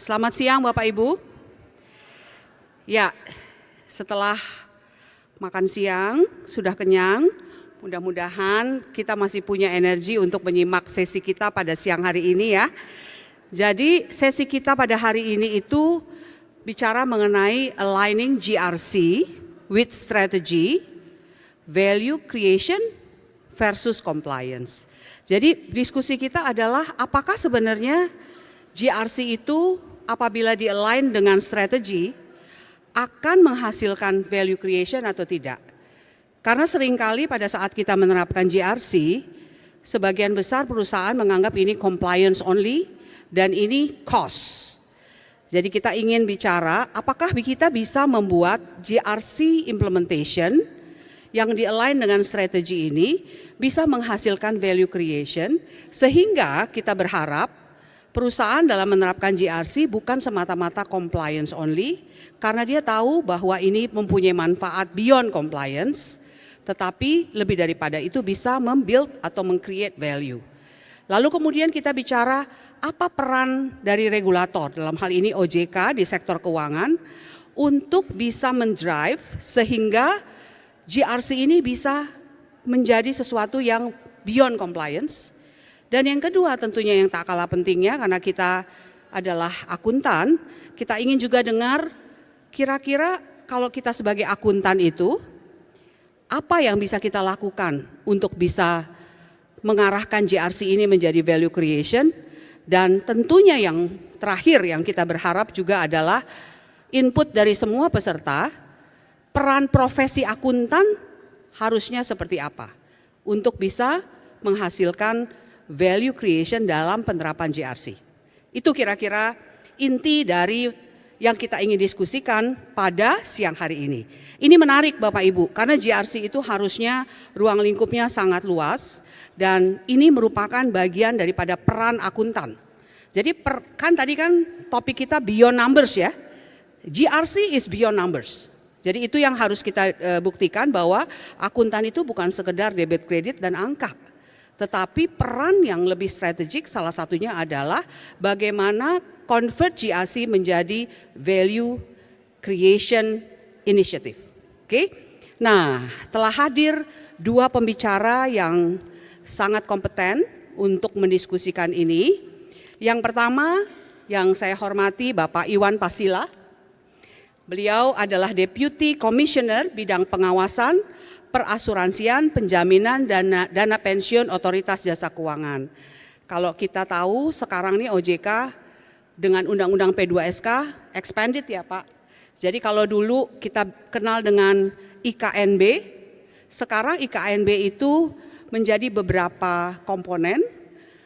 Selamat siang Bapak Ibu. Ya, setelah makan siang, sudah kenyang, mudah-mudahan kita masih punya energi untuk menyimak sesi kita pada siang hari ini ya. Jadi sesi kita pada hari ini itu bicara mengenai aligning GRC with strategy, value creation versus compliance. Jadi diskusi kita adalah apakah sebenarnya GRC itu apabila di-align dengan strategi akan menghasilkan value creation atau tidak. Karena seringkali pada saat kita menerapkan GRC, sebagian besar perusahaan menganggap ini compliance only dan ini cost. Jadi kita ingin bicara apakah kita bisa membuat GRC implementation yang di-align dengan strategi ini bisa menghasilkan value creation sehingga kita berharap perusahaan dalam menerapkan GRC bukan semata-mata compliance only karena dia tahu bahwa ini mempunyai manfaat beyond compliance, tetapi lebih daripada itu bisa membuild atau meng-create value. Lalu kemudian kita bicara apa peran dari regulator, dalam hal ini OJK di sektor keuangan untuk bisa mendrive sehingga GRC ini bisa menjadi sesuatu yang beyond compliance. Dan yang kedua tentunya yang tak kalah pentingnya karena kita adalah akuntan, kita ingin juga dengar kira-kira kalau kita sebagai akuntan itu apa yang bisa kita lakukan untuk bisa mengarahkan GRC ini menjadi value creation. Dan tentunya yang terakhir yang kita berharap juga adalah input dari semua peserta, peran profesi akuntan harusnya seperti apa untuk bisa menghasilkan value creation dalam penerapan GRC. Itu kira-kira inti dari yang kita ingin diskusikan pada siang hari ini. Ini menarik Bapak Ibu, karena GRC itu harusnya ruang lingkupnya sangat luas dan ini merupakan bagian daripada peran akuntan. Jadi kan tadi kan topik kita beyond numbers ya, GRC is beyond numbers. Jadi itu yang harus kita buktikan bahwa akuntan itu bukan sekedar debit kredit dan angka. Tetapi peran yang lebih strategik salah satunya adalah bagaimana convert GRC menjadi value creation initiative. Oke. Nah, telah hadir dua pembicara yang sangat kompeten untuk mendiskusikan ini. Yang pertama yang saya hormati Bapak Iwan Pasila. Beliau adalah Deputy Commissioner bidang pengawasan, perasuransian, penjaminan, dana pensiun Otoritas Jasa Keuangan. Kalau kita tahu sekarang nih OJK dengan Undang-Undang P2SK expanded ya Pak. Jadi kalau dulu kita kenal dengan IKNB, sekarang IKNB itu menjadi beberapa komponen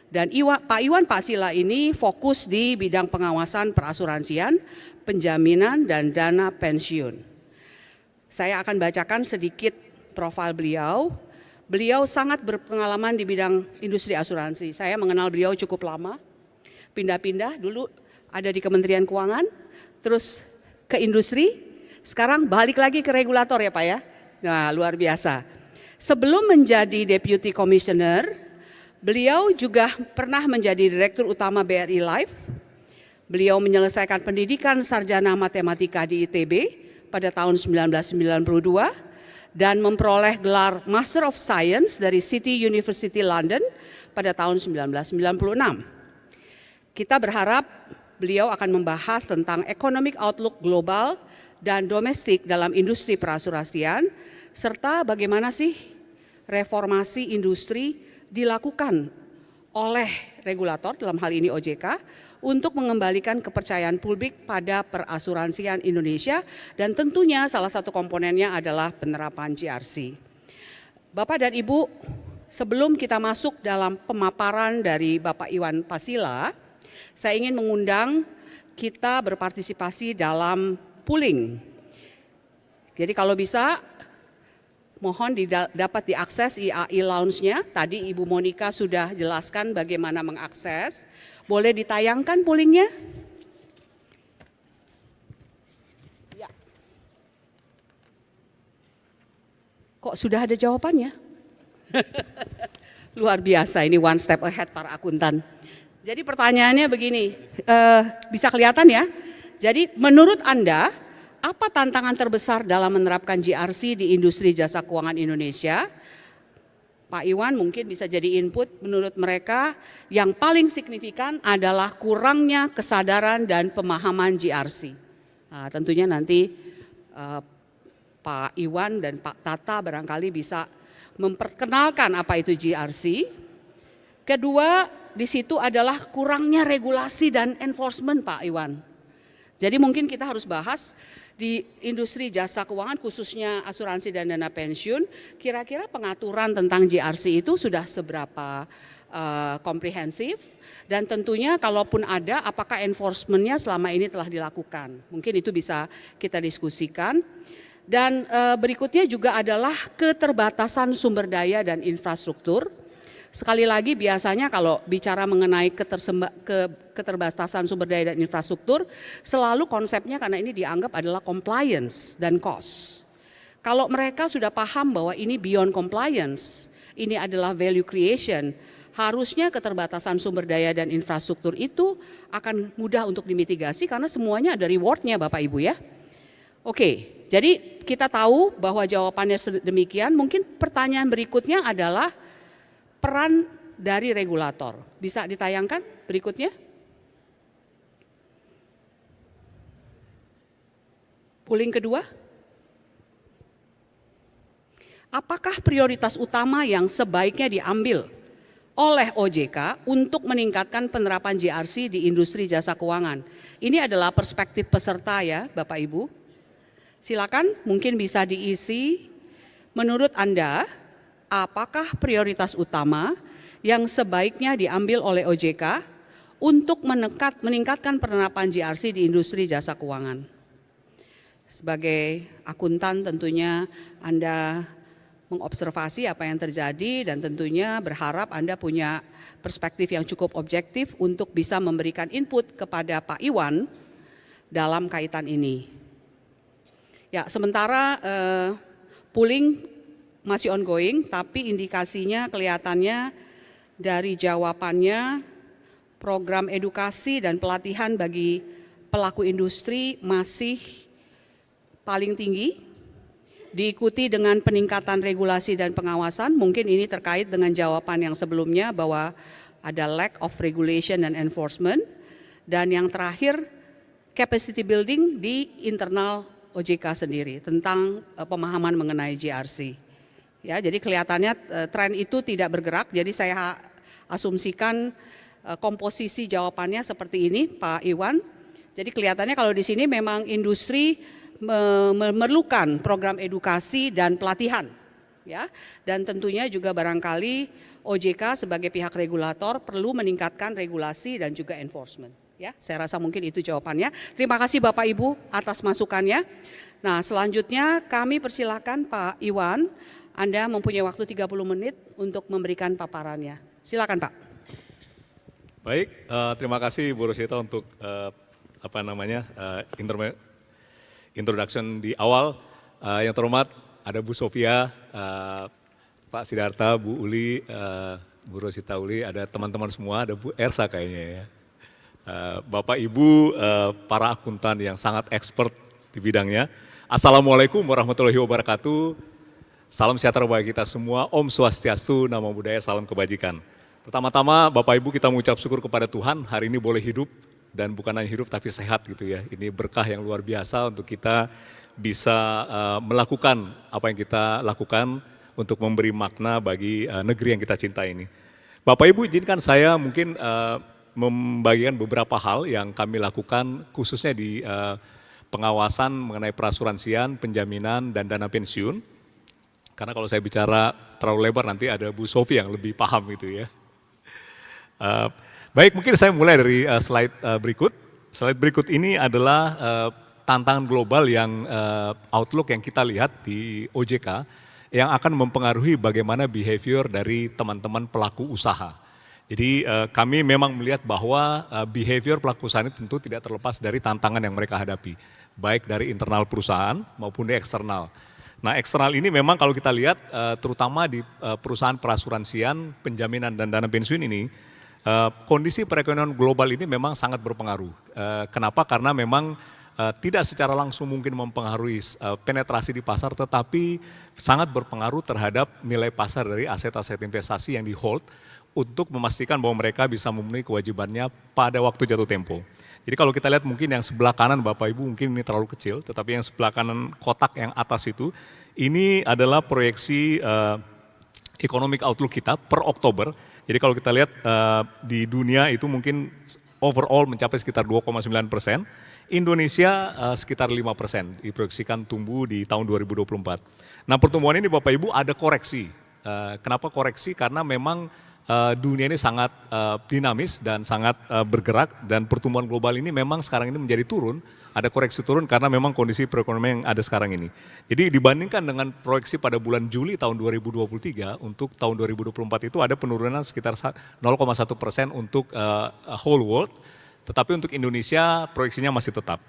dan Pak Iwan Pasila ini fokus di bidang pengawasan perasuransian, penjaminan, dan dana pensiun. Saya akan bacakan sedikit profil beliau. Beliau sangat berpengalaman di bidang industri asuransi. Saya mengenal beliau cukup lama, pindah-pindah dulu ada di Kementerian Keuangan, terus ke industri, sekarang balik lagi ke regulator ya Pak ya. Nah luar biasa. Sebelum menjadi Deputy Commissioner, beliau juga pernah menjadi Direktur Utama BRI Life. Beliau menyelesaikan pendidikan sarjana matematika di ITB pada tahun 1992 dan memperoleh gelar Master of Science dari City University London pada tahun 1996. Kita berharap beliau akan membahas tentang economic outlook global dan domestik dalam industri perasuransian serta bagaimana sih reformasi industri dilakukan oleh regulator dalam hal ini OJK untuk mengembalikan kepercayaan publik pada perasuransian Indonesia dan tentunya salah satu komponennya adalah penerapan GRC. Bapak dan Ibu, sebelum kita masuk dalam pemaparan dari Bapak Iwan Pasila, saya ingin mengundang kita berpartisipasi dalam pooling. Jadi kalau bisa mohon dapat diakses IAI Lounge-nya. Tadi Ibu Monika sudah jelaskan bagaimana mengakses. Boleh ditayangkan poolingnya? Ya. Kok sudah ada jawabannya? Luar biasa, ini one step ahead para akuntan. Jadi pertanyaannya begini, bisa kelihatan ya? Jadi menurut Anda, apa tantangan terbesar dalam menerapkan GRC di industri jasa keuangan Indonesia? Pak Iwan mungkin bisa jadi input, menurut mereka yang paling signifikan adalah kurangnya kesadaran dan pemahaman GRC. Nah, tentunya nanti Pak Iwan dan Pak Tata barangkali bisa memperkenalkan apa itu GRC. Kedua, di situ adalah kurangnya regulasi dan enforcement, Pak Iwan. Jadi mungkin kita harus bahas di industri jasa keuangan khususnya asuransi dan dana pensiun, kira-kira pengaturan tentang GRC itu sudah seberapa komprehensif, dan tentunya kalaupun ada, apakah enforcementnya selama ini telah dilakukan. Mungkin itu bisa kita diskusikan. Dan berikutnya juga adalah keterbatasan sumber daya dan infrastruktur. Sekali lagi biasanya kalau bicara mengenai keterbatasan sumber daya dan infrastruktur, selalu konsepnya karena ini dianggap adalah compliance dan cost. Kalau mereka sudah paham bahwa ini beyond compliance, ini adalah value creation, harusnya keterbatasan sumber daya dan infrastruktur itu akan mudah untuk dimitigasi karena semuanya ada rewardnya Bapak Ibu ya. Oke, jadi kita tahu bahwa jawabannya demikian, mungkin pertanyaan berikutnya adalah peran dari regulator. Bisa ditayangkan berikutnya? Pooling kedua. Apakah prioritas utama yang sebaiknya diambil oleh OJK untuk meningkatkan penerapan GRC di industri jasa keuangan? Ini adalah perspektif peserta ya Bapak Ibu. Silakan mungkin bisa diisi menurut Anda. Apakah prioritas utama yang sebaiknya diambil oleh OJK untuk meningkatkan penerapan GRC di industri jasa keuangan? Sebagai akuntan tentunya Anda mengobservasi apa yang terjadi dan tentunya berharap Anda punya perspektif yang cukup objektif untuk bisa memberikan input kepada Pak Iwan dalam kaitan ini. Ya, sementara pooling masih ongoing, tapi indikasinya kelihatannya dari jawabannya program edukasi dan pelatihan bagi pelaku industri masih paling tinggi, diikuti dengan peningkatan regulasi dan pengawasan. Mungkin ini terkait dengan jawaban yang sebelumnya bahwa ada lack of regulation and enforcement, dan yang terakhir capacity building di internal OJK sendiri tentang pemahaman mengenai GRC. Ya, jadi kelihatannya tren itu tidak bergerak, jadi saya asumsikan komposisi jawabannya seperti ini Pak Iwan. Jadi kelihatannya kalau di sini memang industri memerlukan program edukasi dan pelatihan. Ya, dan tentunya juga barangkali OJK sebagai pihak regulator perlu meningkatkan regulasi dan juga enforcement. Ya, saya rasa mungkin itu jawabannya. Terima kasih Bapak Ibu atas masukannya. Nah, selanjutnya kami persilakan Pak Iwan, Anda mempunyai waktu 30 menit untuk memberikan paparannya. Silakan Pak. Baik, terima kasih Bu Rosita untuk introduction di awal. Yang terhormat ada Bu Sofia, Pak Sidarta, Bu Uli, Bu Rosita Uli, ada teman-teman semua, ada Bu Ersa kayaknya ya. Bapak Ibu, para akuntan yang sangat expert di bidangnya. Assalamualaikum warahmatullahi wabarakatuh. Salam sejahtera bagi kita semua, Om Swastiastu, Namo Buddhaya, salam kebajikan. Pertama-tama Bapak Ibu kita mengucap syukur kepada Tuhan, hari ini boleh hidup dan bukan hanya hidup tapi sehat gitu ya. Ini berkah yang luar biasa untuk kita bisa melakukan apa yang kita lakukan untuk memberi makna bagi negeri yang kita cintai ini. Bapak Ibu izinkan saya mungkin membagikan beberapa hal yang kami lakukan khususnya di pengawasan mengenai perasuransian, penjaminan, dan dana pensiun. Karena kalau saya bicara terlalu lebar nanti ada Bu Sofi yang lebih paham gitu ya. Baik, mungkin saya mulai dari slide berikut. Slide berikut ini adalah tantangan global yang outlook yang kita lihat di OJK yang akan mempengaruhi bagaimana behavior dari teman-teman pelaku usaha. Jadi kami memang melihat bahwa behavior pelaku usaha ini tentu tidak terlepas dari tantangan yang mereka hadapi, baik dari internal perusahaan maupun di eksternal. Nah, eksternal ini memang kalau kita lihat terutama di perusahaan perasuransian, penjaminan dan dana pensiun ini kondisi perekonomian global ini memang sangat berpengaruh. Kenapa? Karena memang tidak secara langsung mungkin mempengaruhi penetrasi di pasar, tetapi sangat berpengaruh terhadap nilai pasar dari aset-aset investasi yang di hold untuk memastikan bahwa mereka bisa memenuhi kewajibannya pada waktu jatuh tempo. Jadi kalau kita lihat mungkin yang sebelah kanan Bapak Ibu mungkin ini terlalu kecil, tetapi yang sebelah kanan kotak yang atas itu, ini adalah proyeksi economic outlook kita per Oktober. Jadi kalau kita lihat di dunia itu mungkin overall mencapai sekitar 2,9%, Indonesia sekitar 5% diproyeksikan tumbuh di tahun 2024. Nah pertumbuhan ini Bapak Ibu ada koreksi. Kenapa koreksi? Karena memang dunia ini sangat dinamis dan sangat bergerak dan pertumbuhan global ini memang sekarang ini menjadi turun. Ada koreksi turun karena memang kondisi perekonomian yang ada sekarang ini. Jadi dibandingkan dengan proyeksi pada bulan Juli tahun 2023 untuk tahun 2024 itu ada penurunan sekitar 0,1% untuk whole world, tetapi untuk Indonesia proyeksinya masih tetap.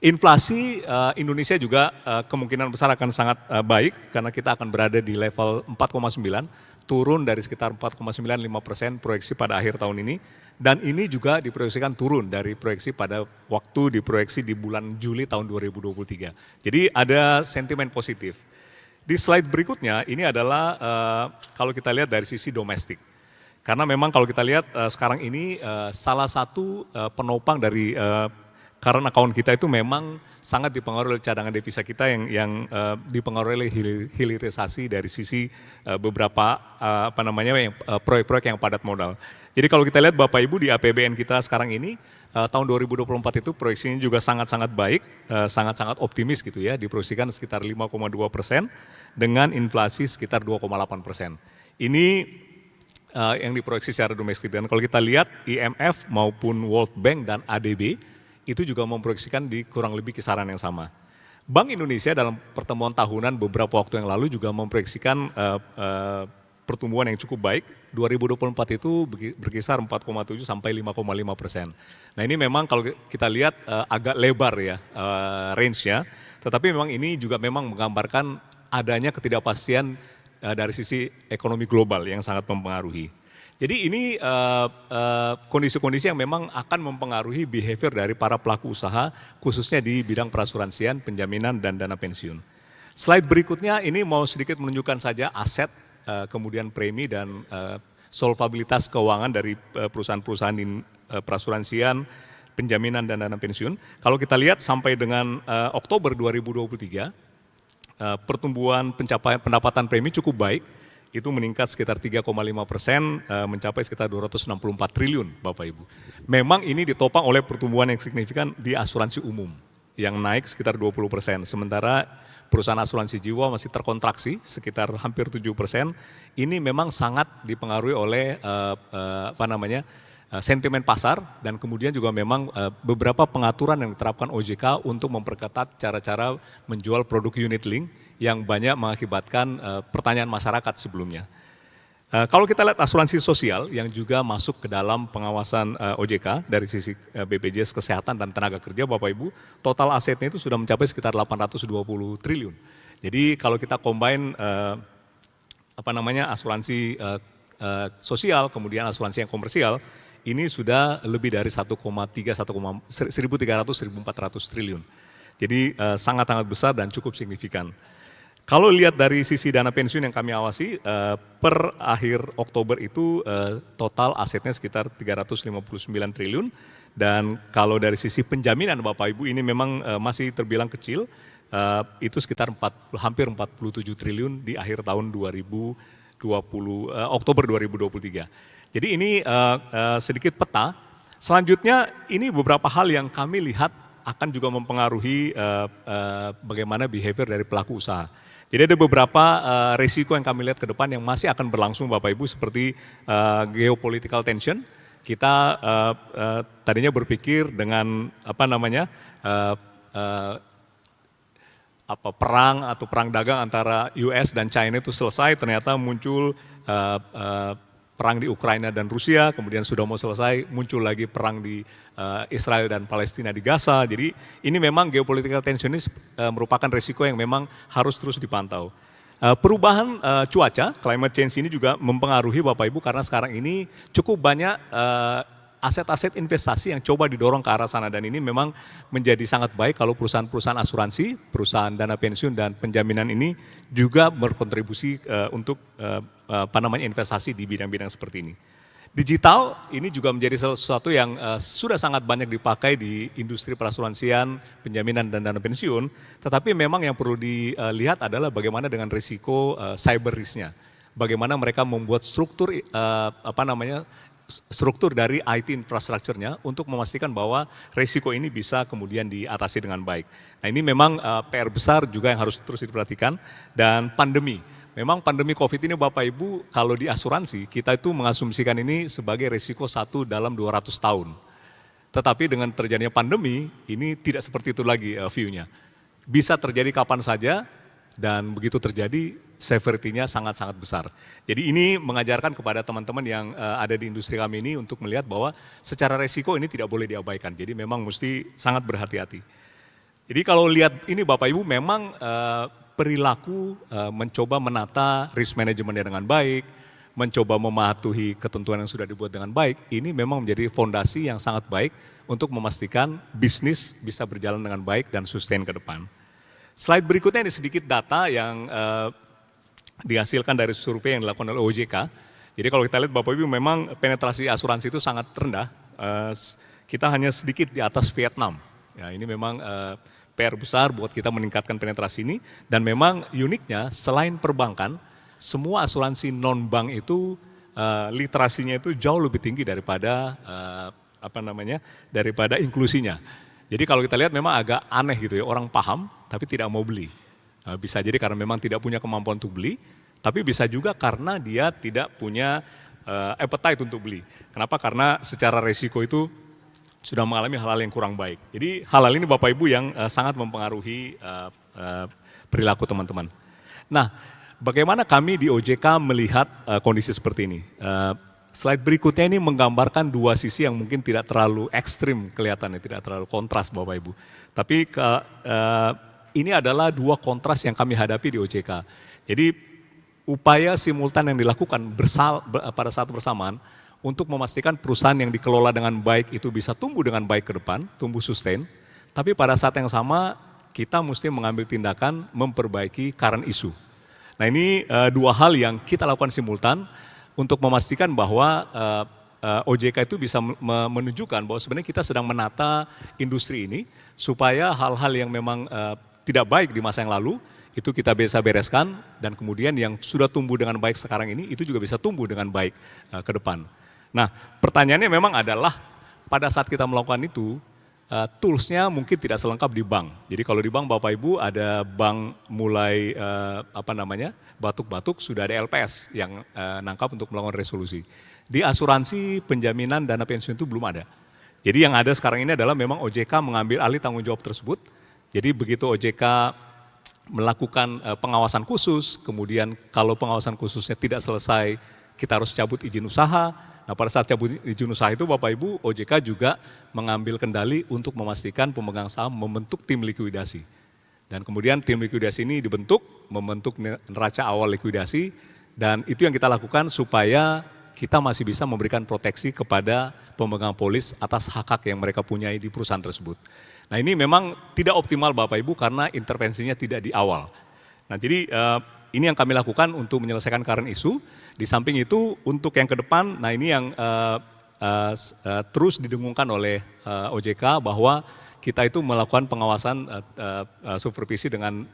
Inflasi Indonesia juga kemungkinan besar akan sangat baik karena kita akan berada di level 4,9, turun dari sekitar 4,95% proyeksi pada akhir tahun ini. Dan ini juga diproyeksikan turun dari proyeksi pada waktu diproyeksi di bulan Juli tahun 2023. Jadi ada sentimen positif. Di slide berikutnya ini adalah kalau kita lihat dari sisi domestik. Karena memang kalau kita lihat sekarang ini salah satu penopang dari current account kita itu memang sangat dipengaruhi oleh cadangan devisa kita yang dipengaruhi oleh hilirisasi dari sisi beberapa proyek-proyek yang padat modal. Jadi kalau kita lihat Bapak Ibu di APBN kita sekarang ini tahun 2024 itu proyeksinya juga sangat-sangat baik, sangat-sangat optimis gitu ya, diproyeksikan sekitar 5,2% dengan inflasi sekitar 2,8%. Ini yang diproyeksi secara domestik. Dan kalau kita lihat IMF maupun World Bank dan ADB itu juga memproyeksikan di kurang lebih kisaran yang sama. Bank Indonesia dalam pertemuan tahunan beberapa waktu yang lalu juga memproyeksikan pertumbuhan yang cukup baik. 2024 itu berkisar 4,7 sampai 5,5%. Nah ini memang kalau kita lihat agak lebar ya range-nya, tetapi memang ini juga memang menggambarkan adanya ketidakpastian dari sisi ekonomi global yang sangat mempengaruhi. Jadi ini kondisi-kondisi yang memang akan mempengaruhi behavior dari para pelaku usaha, khususnya di bidang perasuransian, penjaminan, dan dana pensiun. Slide berikutnya ini mau sedikit menunjukkan saja aset, kemudian premi dan solvabilitas keuangan dari perusahaan-perusahaan di perasuransian, penjaminan, dan dana pensiun. Kalau kita lihat sampai dengan Oktober 2023, pertumbuhan pencapaian pendapatan premi cukup baik, itu meningkat sekitar 3,5%, mencapai sekitar 264 triliun Bapak Ibu. Memang ini ditopang oleh pertumbuhan yang signifikan di asuransi umum, yang naik sekitar 20%, sementara perusahaan asuransi jiwa masih terkontraksi sekitar hampir 7%. Ini memang sangat dipengaruhi oleh sentimen pasar dan kemudian juga memang beberapa pengaturan yang diterapkan OJK untuk memperketat cara-cara menjual produk unit link yang banyak mengakibatkan pertanyaan masyarakat sebelumnya. Kalau kita lihat asuransi sosial yang juga masuk ke dalam pengawasan OJK dari sisi BPJS Kesehatan dan Tenaga Kerja Bapak Ibu, total asetnya itu sudah mencapai sekitar 820 triliun. Jadi kalau kita combine asuransi sosial kemudian asuransi yang komersial, ini sudah lebih dari 1,3, 1.300, 1.400 triliun. Jadi sangat-sangat besar dan cukup signifikan. Kalau lihat dari sisi dana pensiun yang kami awasi, per akhir Oktober itu total asetnya sekitar 359 triliun. Dan kalau dari sisi penjaminan Bapak Ibu ini memang masih terbilang kecil, itu sekitar hampir 47 triliun di akhir tahun Oktober 2023. Jadi ini sedikit peta. Selanjutnya ini beberapa hal yang kami lihat akan juga mempengaruhi bagaimana behavior dari pelaku usaha. Jadi ada beberapa risiko yang kami lihat ke depan yang masih akan berlangsung Bapak Ibu seperti geopolitical tension. Kita tadinya berpikir dengan perang atau perang dagang antara US dan China itu selesai, ternyata muncul perang di Ukraina dan Rusia, kemudian sudah mau selesai, muncul lagi perang di Israel dan Palestina di Gaza. Jadi ini memang geopolitical tension ini merupakan risiko yang memang harus terus dipantau. Perubahan cuaca, climate change ini juga mempengaruhi Bapak Ibu karena sekarang ini cukup banyak aset-aset investasi yang coba didorong ke arah sana dan ini memang menjadi sangat baik kalau perusahaan-perusahaan asuransi, perusahaan dana pensiun dan penjaminan ini juga berkontribusi untuk investasi di bidang-bidang seperti ini. Digital ini juga menjadi sesuatu yang sudah sangat banyak dipakai di industri perasuransian, penjaminan dan dana pensiun, tetapi memang yang perlu dilihat adalah bagaimana dengan risiko cyber risk-nya. Bagaimana mereka membuat struktur struktur dari IT infrastrukturnya untuk memastikan bahwa risiko ini bisa kemudian diatasi dengan baik. Nah, ini memang PR besar juga yang harus terus diperhatikan dan pandemi. Memang pandemi COVID ini Bapak Ibu kalau di asuransi kita itu mengasumsikan ini sebagai risiko 1 dalam 200 tahun. Tetapi dengan terjadinya pandemi ini tidak seperti itu lagi view-nya. Bisa terjadi kapan saja dan begitu terjadi severity-nya sangat-sangat besar. Jadi ini mengajarkan kepada teman-teman yang ada di industri kami ini untuk melihat bahwa secara risiko ini tidak boleh diabaikan. Jadi memang mesti sangat berhati-hati. Jadi kalau lihat ini Bapak Ibu memang perilaku mencoba menata risk manajemennya dengan baik, mencoba mematuhi ketentuan yang sudah dibuat dengan baik, ini memang menjadi fondasi yang sangat baik untuk memastikan bisnis bisa berjalan dengan baik dan sustain ke depan. Slide berikutnya ini sedikit data yang dihasilkan dari survei yang dilakukan oleh OJK. Jadi kalau kita lihat Bapak Ibu memang penetrasi asuransi itu sangat rendah, kita hanya sedikit di atas Vietnam. Ya, ini memang PR besar buat kita meningkatkan penetrasi ini dan memang uniknya selain perbankan, semua asuransi non-bank itu literasinya itu jauh lebih tinggi daripada daripada inklusinya. Jadi kalau kita lihat memang agak aneh gitu ya, orang paham tapi tidak mau beli. Bisa jadi karena memang tidak punya kemampuan untuk beli, tapi bisa juga karena dia tidak punya appetite untuk beli. Kenapa? Karena secara resiko itu sudah mengalami hal-hal yang kurang baik. Jadi hal-hal ini Bapak Ibu yang sangat mempengaruhi perilaku teman-teman. Nah, bagaimana kami di OJK melihat kondisi seperti ini? Slide berikutnya ini menggambarkan dua sisi yang mungkin tidak terlalu ekstrim kelihatannya, tidak terlalu kontras Bapak Ibu. Tapi ini adalah dua kontras yang kami hadapi di OJK. Jadi upaya simultan yang dilakukan pada saat bersamaan untuk memastikan perusahaan yang dikelola dengan baik itu bisa tumbuh dengan baik ke depan, tumbuh sustain. Tapi pada saat yang sama kita mesti mengambil tindakan memperbaiki current issue. Nah ini dua hal yang kita lakukan simultan untuk memastikan bahwa OJK itu bisa menunjukkan bahwa sebenarnya kita sedang menata industri ini supaya hal-hal yang memang tidak baik di masa yang lalu itu kita bisa bereskan dan kemudian yang sudah tumbuh dengan baik sekarang ini itu juga bisa tumbuh dengan baik ke depan. Nah pertanyaannya memang adalah pada saat kita melakukan itu toolsnya mungkin tidak selengkap di bank. Jadi kalau di bank Bapak Ibu ada bank mulai batuk-batuk sudah ada LPS yang nangkap untuk melakukan resolusi. Di asuransi penjaminan dana pensiun itu belum ada. Jadi yang ada sekarang ini adalah memang OJK mengambil alih tanggung jawab tersebut. Jadi begitu OJK melakukan pengawasan khusus, kemudian kalau pengawasan khususnya tidak selesai kita harus cabut izin usaha. Nah pada saat cabut izin usaha itu Bapak Ibu OJK juga mengambil kendali untuk memastikan pemegang saham membentuk tim likuidasi. Dan kemudian tim likuidasi ini membentuk neraca awal likuidasi dan itu yang kita lakukan supaya kita masih bisa memberikan proteksi kepada pemegang polis atas hak-hak yang mereka punyai di perusahaan tersebut. Nah ini memang tidak optimal Bapak Ibu karena intervensinya tidak di awal. Nah jadi ini yang kami lakukan untuk menyelesaikan current issue. Di samping itu untuk yang ke depan, nah ini yang terus didengungkan oleh OJK bahwa kita itu melakukan pengawasan supervisi dengan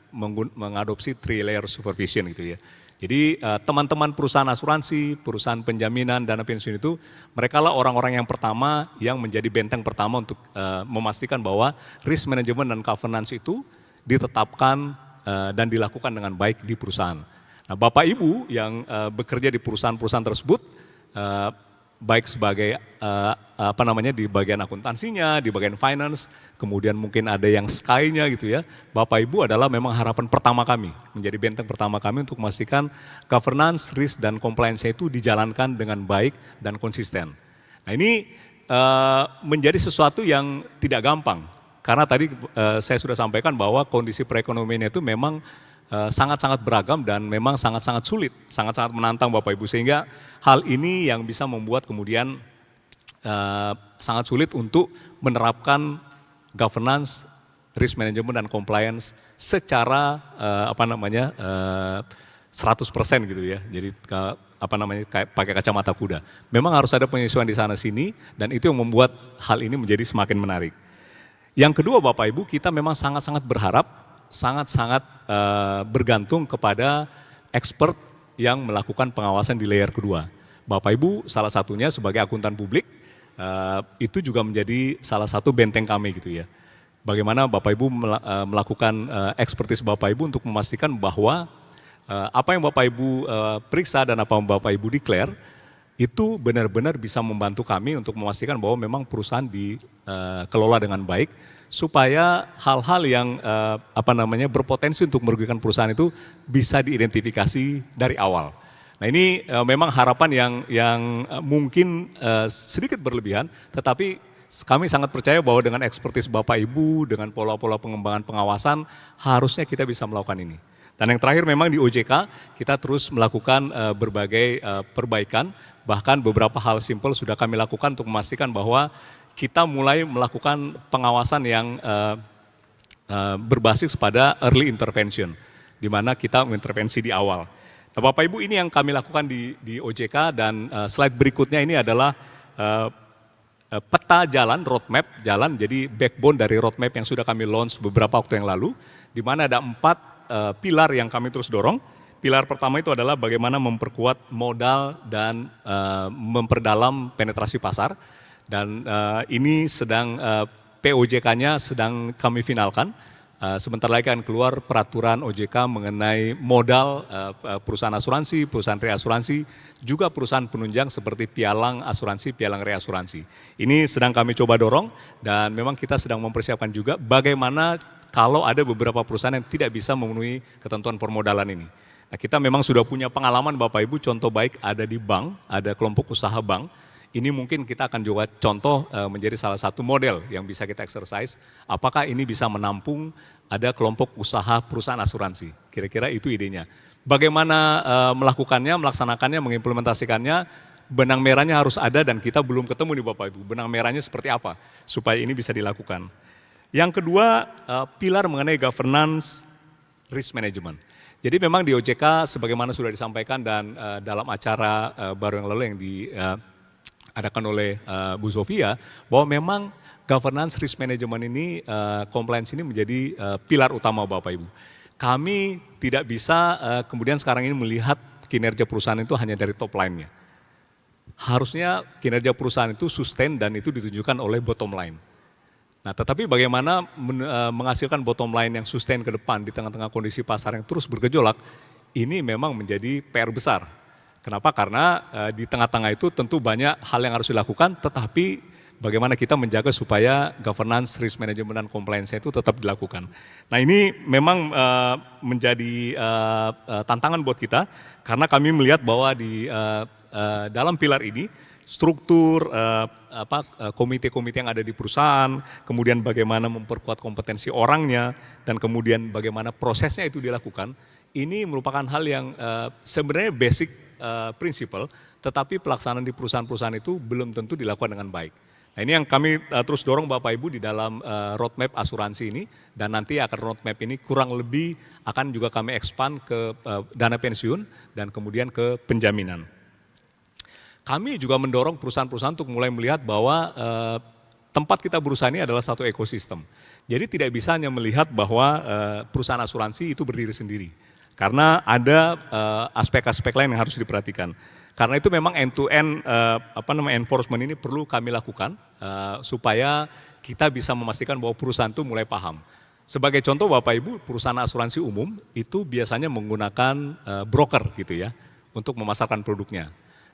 mengadopsi 3-layer supervision gitu ya. Jadi teman-teman perusahaan asuransi, perusahaan penjaminan, dana pensiun itu mereka lah orang-orang yang pertama yang menjadi benteng pertama untuk memastikan bahwa risk management dan governance itu ditetapkan dan dilakukan dengan baik di perusahaan. Nah, Bapak Ibu yang bekerja di perusahaan-perusahaan tersebut, baik sebagai di bagian akuntansinya, di bagian finance, kemudian mungkin ada yang sky-nya gitu ya. Bapak Ibu adalah memang harapan pertama kami, menjadi benteng pertama kami untuk memastikan governance, risk dan compliance itu dijalankan dengan baik dan konsisten. Nah ini menjadi sesuatu yang tidak gampang, karena tadi saya sudah sampaikan bahwa kondisi perekonomian itu memang sangat-sangat beragam dan memang sangat-sangat sulit, sangat-sangat menantang Bapak Ibu, sehingga hal ini yang bisa membuat kemudian sangat sulit untuk menerapkan governance, risk management dan compliance secara 100% gitu ya. Jadi kayak pakai kacamata kuda. Memang harus ada penyesuaian di sana sini dan itu yang membuat hal ini menjadi semakin menarik. Yang kedua Bapak Ibu, kita memang sangat-sangat berharap, sangat-sangat bergantung kepada expert yang melakukan pengawasan di layer kedua. Bapak Ibu salah satunya sebagai akuntan publik, itu juga menjadi salah satu benteng kami gitu ya. Bagaimana Bapak Ibu melakukan ekspertis Bapak Ibu untuk memastikan bahwa apa yang Bapak Ibu periksa dan apa yang Bapak Ibu declare itu benar-benar bisa membantu kami untuk memastikan bahwa memang perusahaan dikelola dengan baik supaya hal-hal yang berpotensi untuk merugikan perusahaan itu bisa diidentifikasi dari awal. Nah ini memang harapan yang mungkin sedikit berlebihan, tetapi kami sangat percaya bahwa dengan ekspertis Bapak Ibu, dengan pola-pola pengembangan pengawasan, harusnya kita bisa melakukan ini. Dan yang terakhir memang di OJK kita terus melakukan berbagai perbaikan, bahkan beberapa hal simpel sudah kami lakukan untuk memastikan bahwa kita mulai melakukan pengawasan yang berbasis pada early intervention, di mana kita mengintervensi di awal. Nah, Bapak Ibu, ini yang kami lakukan di OJK dan slide berikutnya ini adalah peta jalan, roadmap jalan, jadi backbone dari roadmap yang sudah kami launch beberapa waktu yang lalu, di mana ada 4 pilar yang kami terus dorong. Pilar pertama itu adalah bagaimana memperkuat modal dan memperdalam penetrasi pasar. Dan ini sedang POJK-nya sedang kami finalkan. Sebentar lagi akan keluar peraturan OJK mengenai modal perusahaan asuransi, perusahaan reasuransi, juga perusahaan penunjang seperti pialang asuransi, pialang reasuransi. Ini sedang kami coba dorong dan memang kita sedang mempersiapkan juga bagaimana kalau ada beberapa perusahaan yang tidak bisa memenuhi ketentuan permodalan ini. Nah, kita memang sudah punya pengalaman Bapak Ibu, contoh baik ada di bank, ada kelompok usaha bank. Ini mungkin kita akan coba contoh menjadi salah satu model yang bisa kita exercise. Apakah ini bisa menampung ada kelompok usaha perusahaan asuransi? Kira-kira itu idenya. Bagaimana melakukannya, melaksanakannya, mengimplementasikannya, benang merahnya harus ada dan kita belum ketemu nih Bapak Ibu. Benang merahnya seperti apa supaya ini bisa dilakukan. Yang kedua, pilar mengenai governance risk management. Jadi memang di OJK sebagaimana sudah disampaikan dan dalam acara baru yang lalu yang diadakan oleh Bu Sofia, bahwa memang governance risk management ini, compliance ini menjadi pilar utama Bapak Ibu. Kami tidak bisa kemudian sekarang ini melihat kinerja perusahaan itu hanya dari top line-nya. Harusnya kinerja perusahaan itu sustain dan itu ditunjukkan oleh bottom line. Nah, tetapi bagaimana menghasilkan bottom line yang sustain ke depan di tengah-tengah kondisi pasar yang terus bergejolak, ini memang menjadi PR besar. Kenapa? Karena di tengah-tengah itu tentu banyak hal yang harus dilakukan, tetapi bagaimana kita menjaga supaya governance, risk management, dan compliance itu tetap dilakukan. Nah ini memang menjadi tantangan buat kita, karena kami melihat bahwa di dalam pilar ini, struktur komite-komite yang ada di perusahaan, kemudian bagaimana memperkuat kompetensi orangnya, dan kemudian bagaimana prosesnya itu dilakukan, ini merupakan hal yang sebenarnya basic principle, tetapi pelaksanaan di perusahaan-perusahaan itu belum tentu dilakukan dengan baik. Nah ini yang kami terus dorong Bapak Ibu di dalam roadmap asuransi ini, dan nanti akan roadmap ini kurang lebih akan juga kami expand ke dana pensiun dan kemudian ke penjaminan. Kami juga mendorong perusahaan-perusahaan untuk mulai melihat bahwa tempat kita berusaha ini adalah satu ekosistem. Jadi tidak bisa hanya melihat bahwa perusahaan asuransi itu berdiri sendiri. Karena ada aspek-aspek lain yang harus diperhatikan. Karena itu memang end-to-end enforcement ini perlu kami lakukan supaya kita bisa memastikan bahwa perusahaan itu mulai paham. Sebagai contoh Bapak Ibu, perusahaan asuransi umum itu biasanya menggunakan broker gitu ya untuk memasarkan produknya.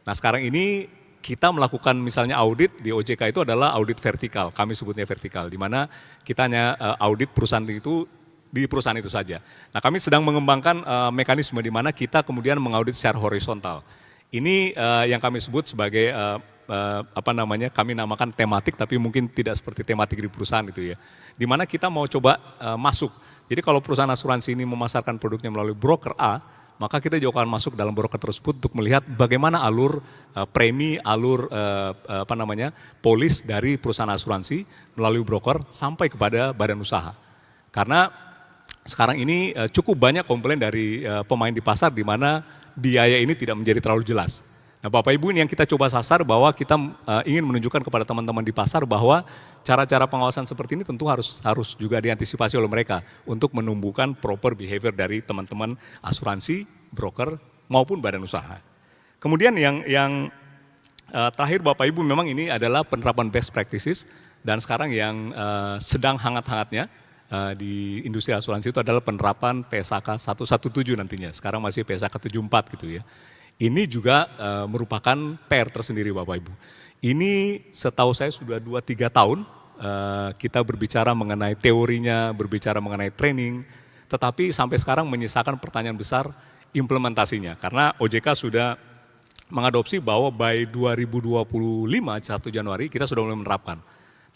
Nah sekarang ini kita melakukan misalnya audit di OJK itu adalah audit vertikal, kami sebutnya vertikal, di mana kita hanya audit perusahaan itu di perusahaan itu saja. Nah kami sedang mengembangkan mekanisme di mana kita kemudian mengaudit secara horizontal. Ini yang kami sebut sebagai kami namakan tematik, tapi mungkin tidak seperti tematik di perusahaan itu ya. Di mana kita mau coba masuk. Jadi kalau perusahaan asuransi ini memasarkan produknya melalui broker A, maka kita juga akan masuk dalam broker tersebut untuk melihat bagaimana alur premi, alur polis dari perusahaan asuransi melalui broker sampai kepada badan usaha. Karena sekarang ini cukup banyak komplain dari pemain di pasar di mana biaya ini tidak menjadi terlalu jelas. Nah, Bapak Ibu, ini yang kita coba sasar bahwa kita ingin menunjukkan kepada teman-teman di pasar bahwa cara-cara pengawasan seperti ini tentu harus juga diantisipasi oleh mereka untuk menumbuhkan proper behavior dari teman-teman asuransi, broker maupun badan usaha. Kemudian yang terakhir Bapak Ibu, memang ini adalah penerapan best practices, dan sekarang yang sedang hangat-hangatnya di industri asuransi itu adalah penerapan PSAK 117 nantinya. Sekarang masih PSAK 74 gitu ya. Ini juga merupakan PR tersendiri Bapak Ibu. Ini setahu saya sudah 2-3 tahun kita berbicara mengenai teorinya, berbicara mengenai training, tetapi sampai sekarang menyisakan pertanyaan besar implementasinya. Karena OJK sudah mengadopsi bahwa by 2025, 1 Januari kita sudah mulai menerapkan.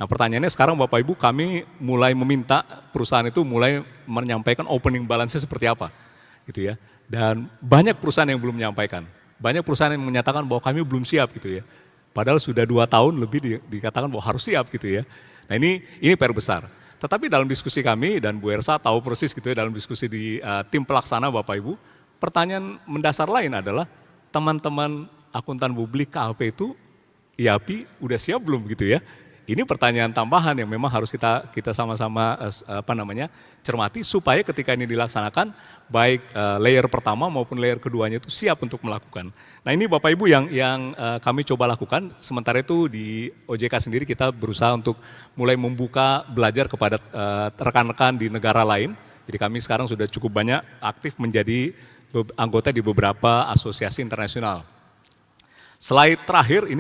Nah pertanyaannya sekarang Bapak Ibu, kami mulai meminta perusahaan itu mulai menyampaikan opening balance-nya seperti apa gitu ya. Dan banyak perusahaan yang belum menyampaikan, banyak perusahaan yang menyatakan bahwa kami belum siap gitu ya. Padahal sudah 2 tahun lebih dikatakan bahwa harus siap gitu ya. Nah ini PR besar. Tetapi dalam diskusi kami, dan Bu Ersa tahu persis gitu ya, dalam diskusi di tim pelaksana Bapak Ibu, pertanyaan mendasar lain adalah teman-teman akuntan publik KAP itu, IAPI udah siap belum gitu ya. Ini pertanyaan tambahan yang memang harus kita sama-sama cermati supaya ketika ini dilaksanakan baik layer pertama maupun layer keduanya itu siap untuk melakukan. Nah ini Bapak Ibu yang kami coba lakukan. Sementara itu di OJK sendiri kita berusaha untuk mulai membuka belajar kepada rekan-rekan di negara lain. Jadi kami sekarang sudah cukup banyak aktif menjadi anggota di beberapa asosiasi internasional. Slide terakhir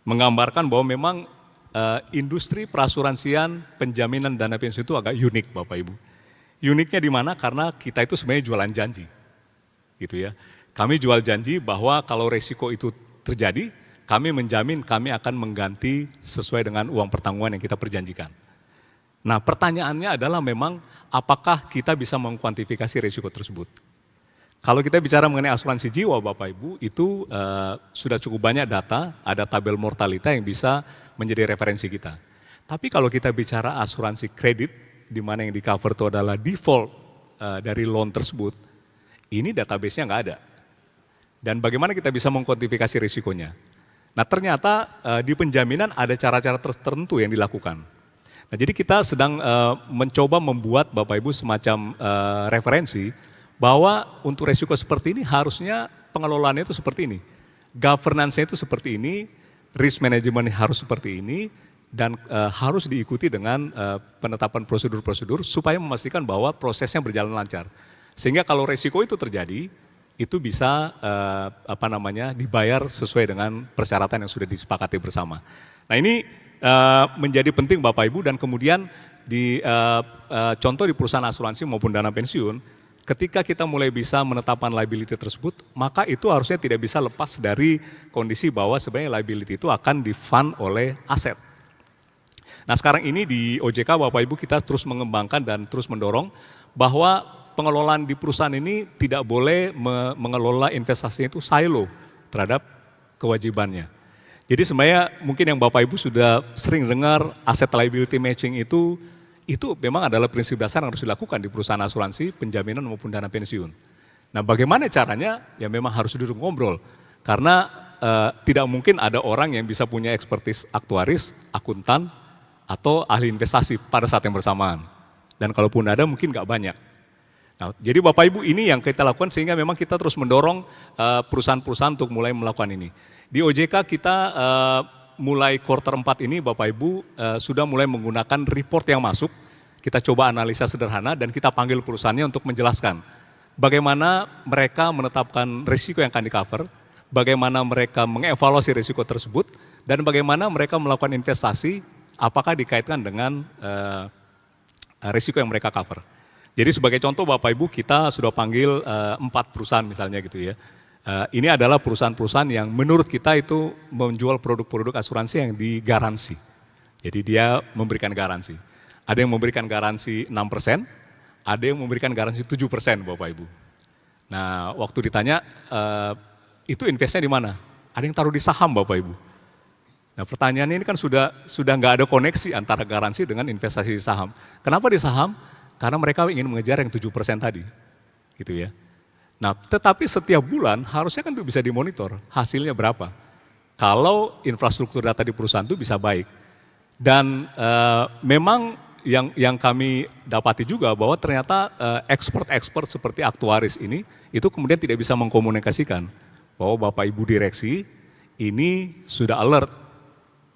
menggambarkan bahwa memang industri perasuransian, penjaminan dana pensiun itu agak unik Bapak Ibu. Uniknya di mana? Karena kita itu sebenarnya jualan janji, gitu ya. Kami jual janji bahwa kalau resiko itu terjadi, kami menjamin kami akan mengganti sesuai dengan uang pertanggungan yang kita perjanjikan. Nah pertanyaannya adalah memang apakah kita bisa mengkuantifikasi resiko tersebut? Kalau kita bicara mengenai asuransi jiwa Bapak Ibu, itu sudah cukup banyak data, ada tabel mortalita yang bisa menjadi referensi kita. Tapi kalau kita bicara asuransi kredit, di mana yang di cover itu adalah default dari loan tersebut, ini database-nya nggak ada. Dan bagaimana kita bisa mengkuantifikasi risikonya? Nah ternyata di penjaminan ada cara-cara tertentu yang dilakukan. Nah jadi kita sedang mencoba membuat Bapak Ibu semacam referensi, bahwa untuk resiko seperti ini harusnya pengelolaannya itu seperti ini. Governance-nya itu seperti ini, risk management harus seperti ini, dan harus diikuti dengan penetapan prosedur-prosedur supaya memastikan bahwa prosesnya berjalan lancar. Sehingga kalau resiko itu terjadi, itu bisa dibayar sesuai dengan persyaratan yang sudah disepakati bersama. Nah ini menjadi penting Bapak Ibu, dan kemudian di contoh di perusahaan asuransi maupun dana pensiun, ketika kita mulai bisa menetapkan liability tersebut, maka itu harusnya tidak bisa lepas dari kondisi bahwa sebenarnya liability itu akan di-fund oleh aset. Nah sekarang ini di OJK Bapak Ibu kita terus mengembangkan dan terus mendorong bahwa pengelolaan di perusahaan ini tidak boleh mengelola investasinya itu silo terhadap kewajibannya. Jadi sebenarnya mungkin yang Bapak Ibu sudah sering dengar asset liability matching itu memang adalah prinsip dasar yang harus dilakukan di perusahaan asuransi, penjaminan maupun dana pensiun. Nah bagaimana caranya? Ya memang harus duduk ngobrol. Karena tidak mungkin ada orang yang bisa punya ekspertis aktuaris, akuntan, atau ahli investasi pada saat yang bersamaan. Dan kalaupun ada mungkin nggak banyak. Nah, jadi Bapak Ibu ini yang kita lakukan sehingga memang kita terus mendorong perusahaan-perusahaan untuk mulai melakukan ini. Di OJK kita mulai kuartal 4 ini Bapak Ibu sudah mulai menggunakan report yang masuk, kita coba analisa sederhana dan kita panggil perusahaannya untuk menjelaskan bagaimana mereka menetapkan risiko yang akan di-cover, bagaimana mereka mengevaluasi risiko tersebut, dan bagaimana mereka melakukan investasi apakah dikaitkan dengan risiko yang mereka cover. Jadi sebagai contoh Bapak Ibu kita sudah panggil 4 perusahaan misalnya gitu ya. Ini adalah perusahaan-perusahaan yang menurut kita itu menjual produk-produk asuransi yang digaransi. Jadi dia memberikan garansi. Ada yang memberikan garansi 6%, ada yang memberikan garansi 7% Bapak Ibu. Nah waktu ditanya, itu investnya di mana? Ada yang taruh di saham Bapak Ibu. Nah pertanyaannya ini kan sudah nggak ada koneksi antara garansi dengan investasi di saham. Kenapa di saham? Karena mereka ingin mengejar yang 7% tadi. Gitu ya. Nah, tetapi setiap bulan harusnya kan itu bisa dimonitor hasilnya berapa. Kalau infrastruktur data di perusahaan itu bisa baik. Dan memang yang kami dapati juga bahwa ternyata expert seperti aktuaris ini itu kemudian tidak bisa mengkomunikasikan bahwa Bapak Ibu direksi ini sudah alert.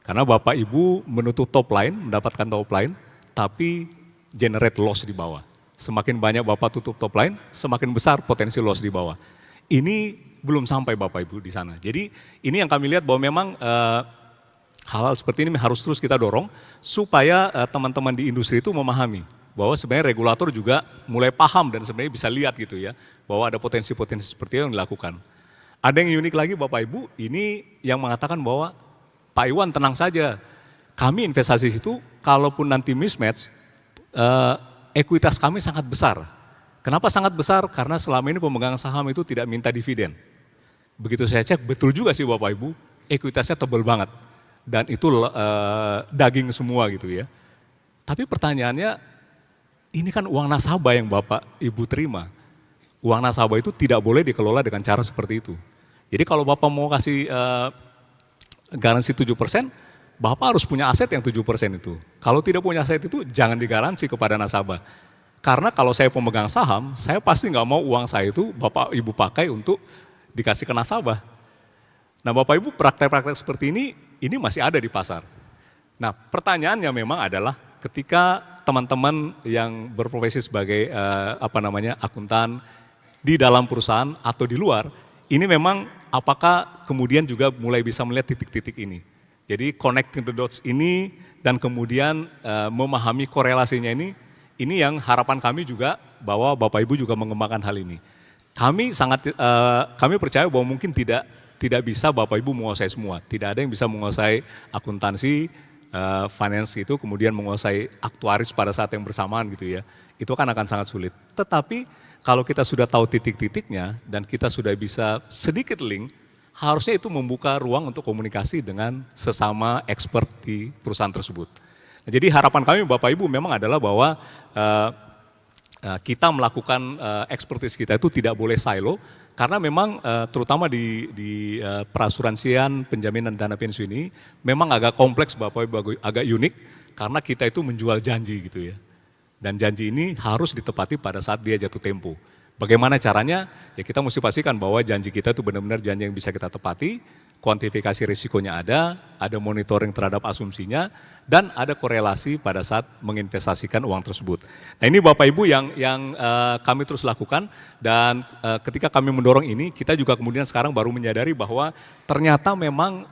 Karena Bapak Ibu menutup top line, mendapatkan top line, tapi generate loss di bawah. Semakin banyak Bapak tutup top line, semakin besar potensi loss di bawah. Ini belum sampai Bapak Ibu di sana. Jadi ini yang kami lihat bahwa memang hal-hal seperti ini harus terus kita dorong supaya teman-teman di industri itu memahami bahwa sebenarnya regulator juga mulai paham dan sebenarnya bisa lihat gitu ya, bahwa ada potensi-potensi seperti itu yang dilakukan. Ada yang unik lagi Bapak Ibu, ini yang mengatakan bahwa Pak Iwan tenang saja, kami investasi itu kalaupun nanti mismatch, ekuitas kami sangat besar. Kenapa sangat besar? Karena selama ini pemegang saham itu tidak minta dividen. Begitu saya cek, betul juga sih Bapak Ibu, ekuitasnya tebal banget. Dan itu daging semua gitu ya. Tapi pertanyaannya, ini kan uang nasabah yang Bapak Ibu terima. Uang nasabah itu tidak boleh dikelola dengan cara seperti itu. Jadi kalau Bapak mau kasih garansi 7%, Bapak harus punya aset yang 7% itu. Kalau tidak punya aset itu jangan digaransi kepada nasabah. Karena kalau saya pemegang saham, saya pasti nggak mau uang saya itu Bapak Ibu pakai untuk dikasih ke nasabah. Nah Bapak Ibu praktek-praktek seperti ini masih ada di pasar. Nah pertanyaannya memang adalah ketika teman-teman yang berprofesi sebagai akuntan di dalam perusahaan atau di luar, ini memang apakah kemudian juga mulai bisa melihat titik-titik ini. Jadi connecting the dots ini dan kemudian memahami korelasinya ini yang harapan kami juga bahwa Bapak Ibu juga mengembangkan hal ini. Kami percaya bahwa mungkin tidak bisa Bapak Ibu menguasai semua. Tidak ada yang bisa menguasai akuntansi, finance itu kemudian menguasai aktuaris pada saat yang bersamaan gitu ya. Itu kan akan sangat sulit. Tetapi kalau kita sudah tahu titik-titiknya dan kita sudah bisa sedikit link, harusnya itu membuka ruang untuk komunikasi dengan sesama expert di perusahaan tersebut. Nah, jadi harapan kami Bapak Ibu memang adalah bahwa kita melakukan expertise kita itu tidak boleh silo, karena memang terutama di perasuransian penjaminan dana pensiun ini memang agak kompleks Bapak Ibu, agak unik karena kita itu menjual janji gitu ya. Dan janji ini harus ditepati pada saat dia jatuh tempo. Bagaimana caranya? Ya kita mesti pastikan bahwa janji kita itu benar-benar janji yang bisa kita tepati, kuantifikasi risikonya ada monitoring terhadap asumsinya, dan ada korelasi pada saat menginvestasikan uang tersebut. Nah ini Bapak Ibu yang kami terus lakukan, dan ketika kami mendorong ini, kita juga kemudian sekarang baru menyadari bahwa ternyata memang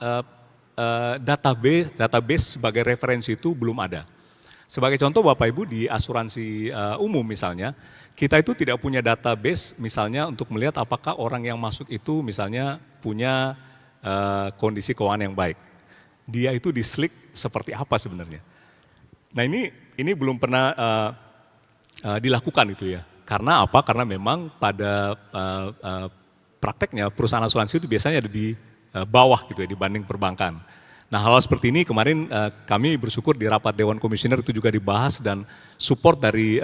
database sebagai referensi itu belum ada. Sebagai contoh Bapak Ibu di asuransi umum misalnya, kita itu tidak punya database misalnya untuk melihat apakah orang yang masuk itu misalnya punya kondisi keuangan yang baik. Dia itu dislik seperti apa sebenarnya. Nah ini belum pernah dilakukan itu ya. Karena apa? Karena memang pada prakteknya perusahaan asuransi itu biasanya ada di bawah gitu ya dibanding perbankan. Nah hal seperti ini kemarin kami bersyukur di rapat Dewan Komisioner itu juga dibahas dan support dari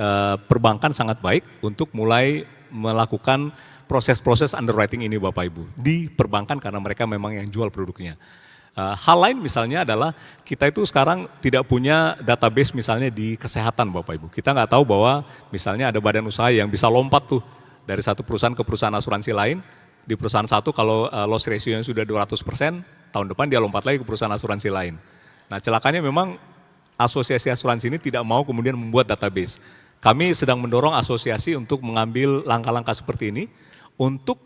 perbankan sangat baik untuk mulai melakukan proses-proses underwriting ini Bapak Ibu di perbankan karena mereka memang yang jual produknya. Hal lain misalnya adalah kita itu sekarang tidak punya database misalnya di kesehatan Bapak Ibu. Kita nggak tahu bahwa misalnya ada badan usaha yang bisa lompat tuh dari satu perusahaan ke perusahaan asuransi lain. Di perusahaan satu kalau loss ratio-nya sudah 200%, tahun depan dia lompat lagi ke perusahaan asuransi lain. Nah celakanya memang asosiasi asuransi ini tidak mau kemudian membuat database. Kami sedang mendorong asosiasi untuk mengambil langkah-langkah seperti ini untuk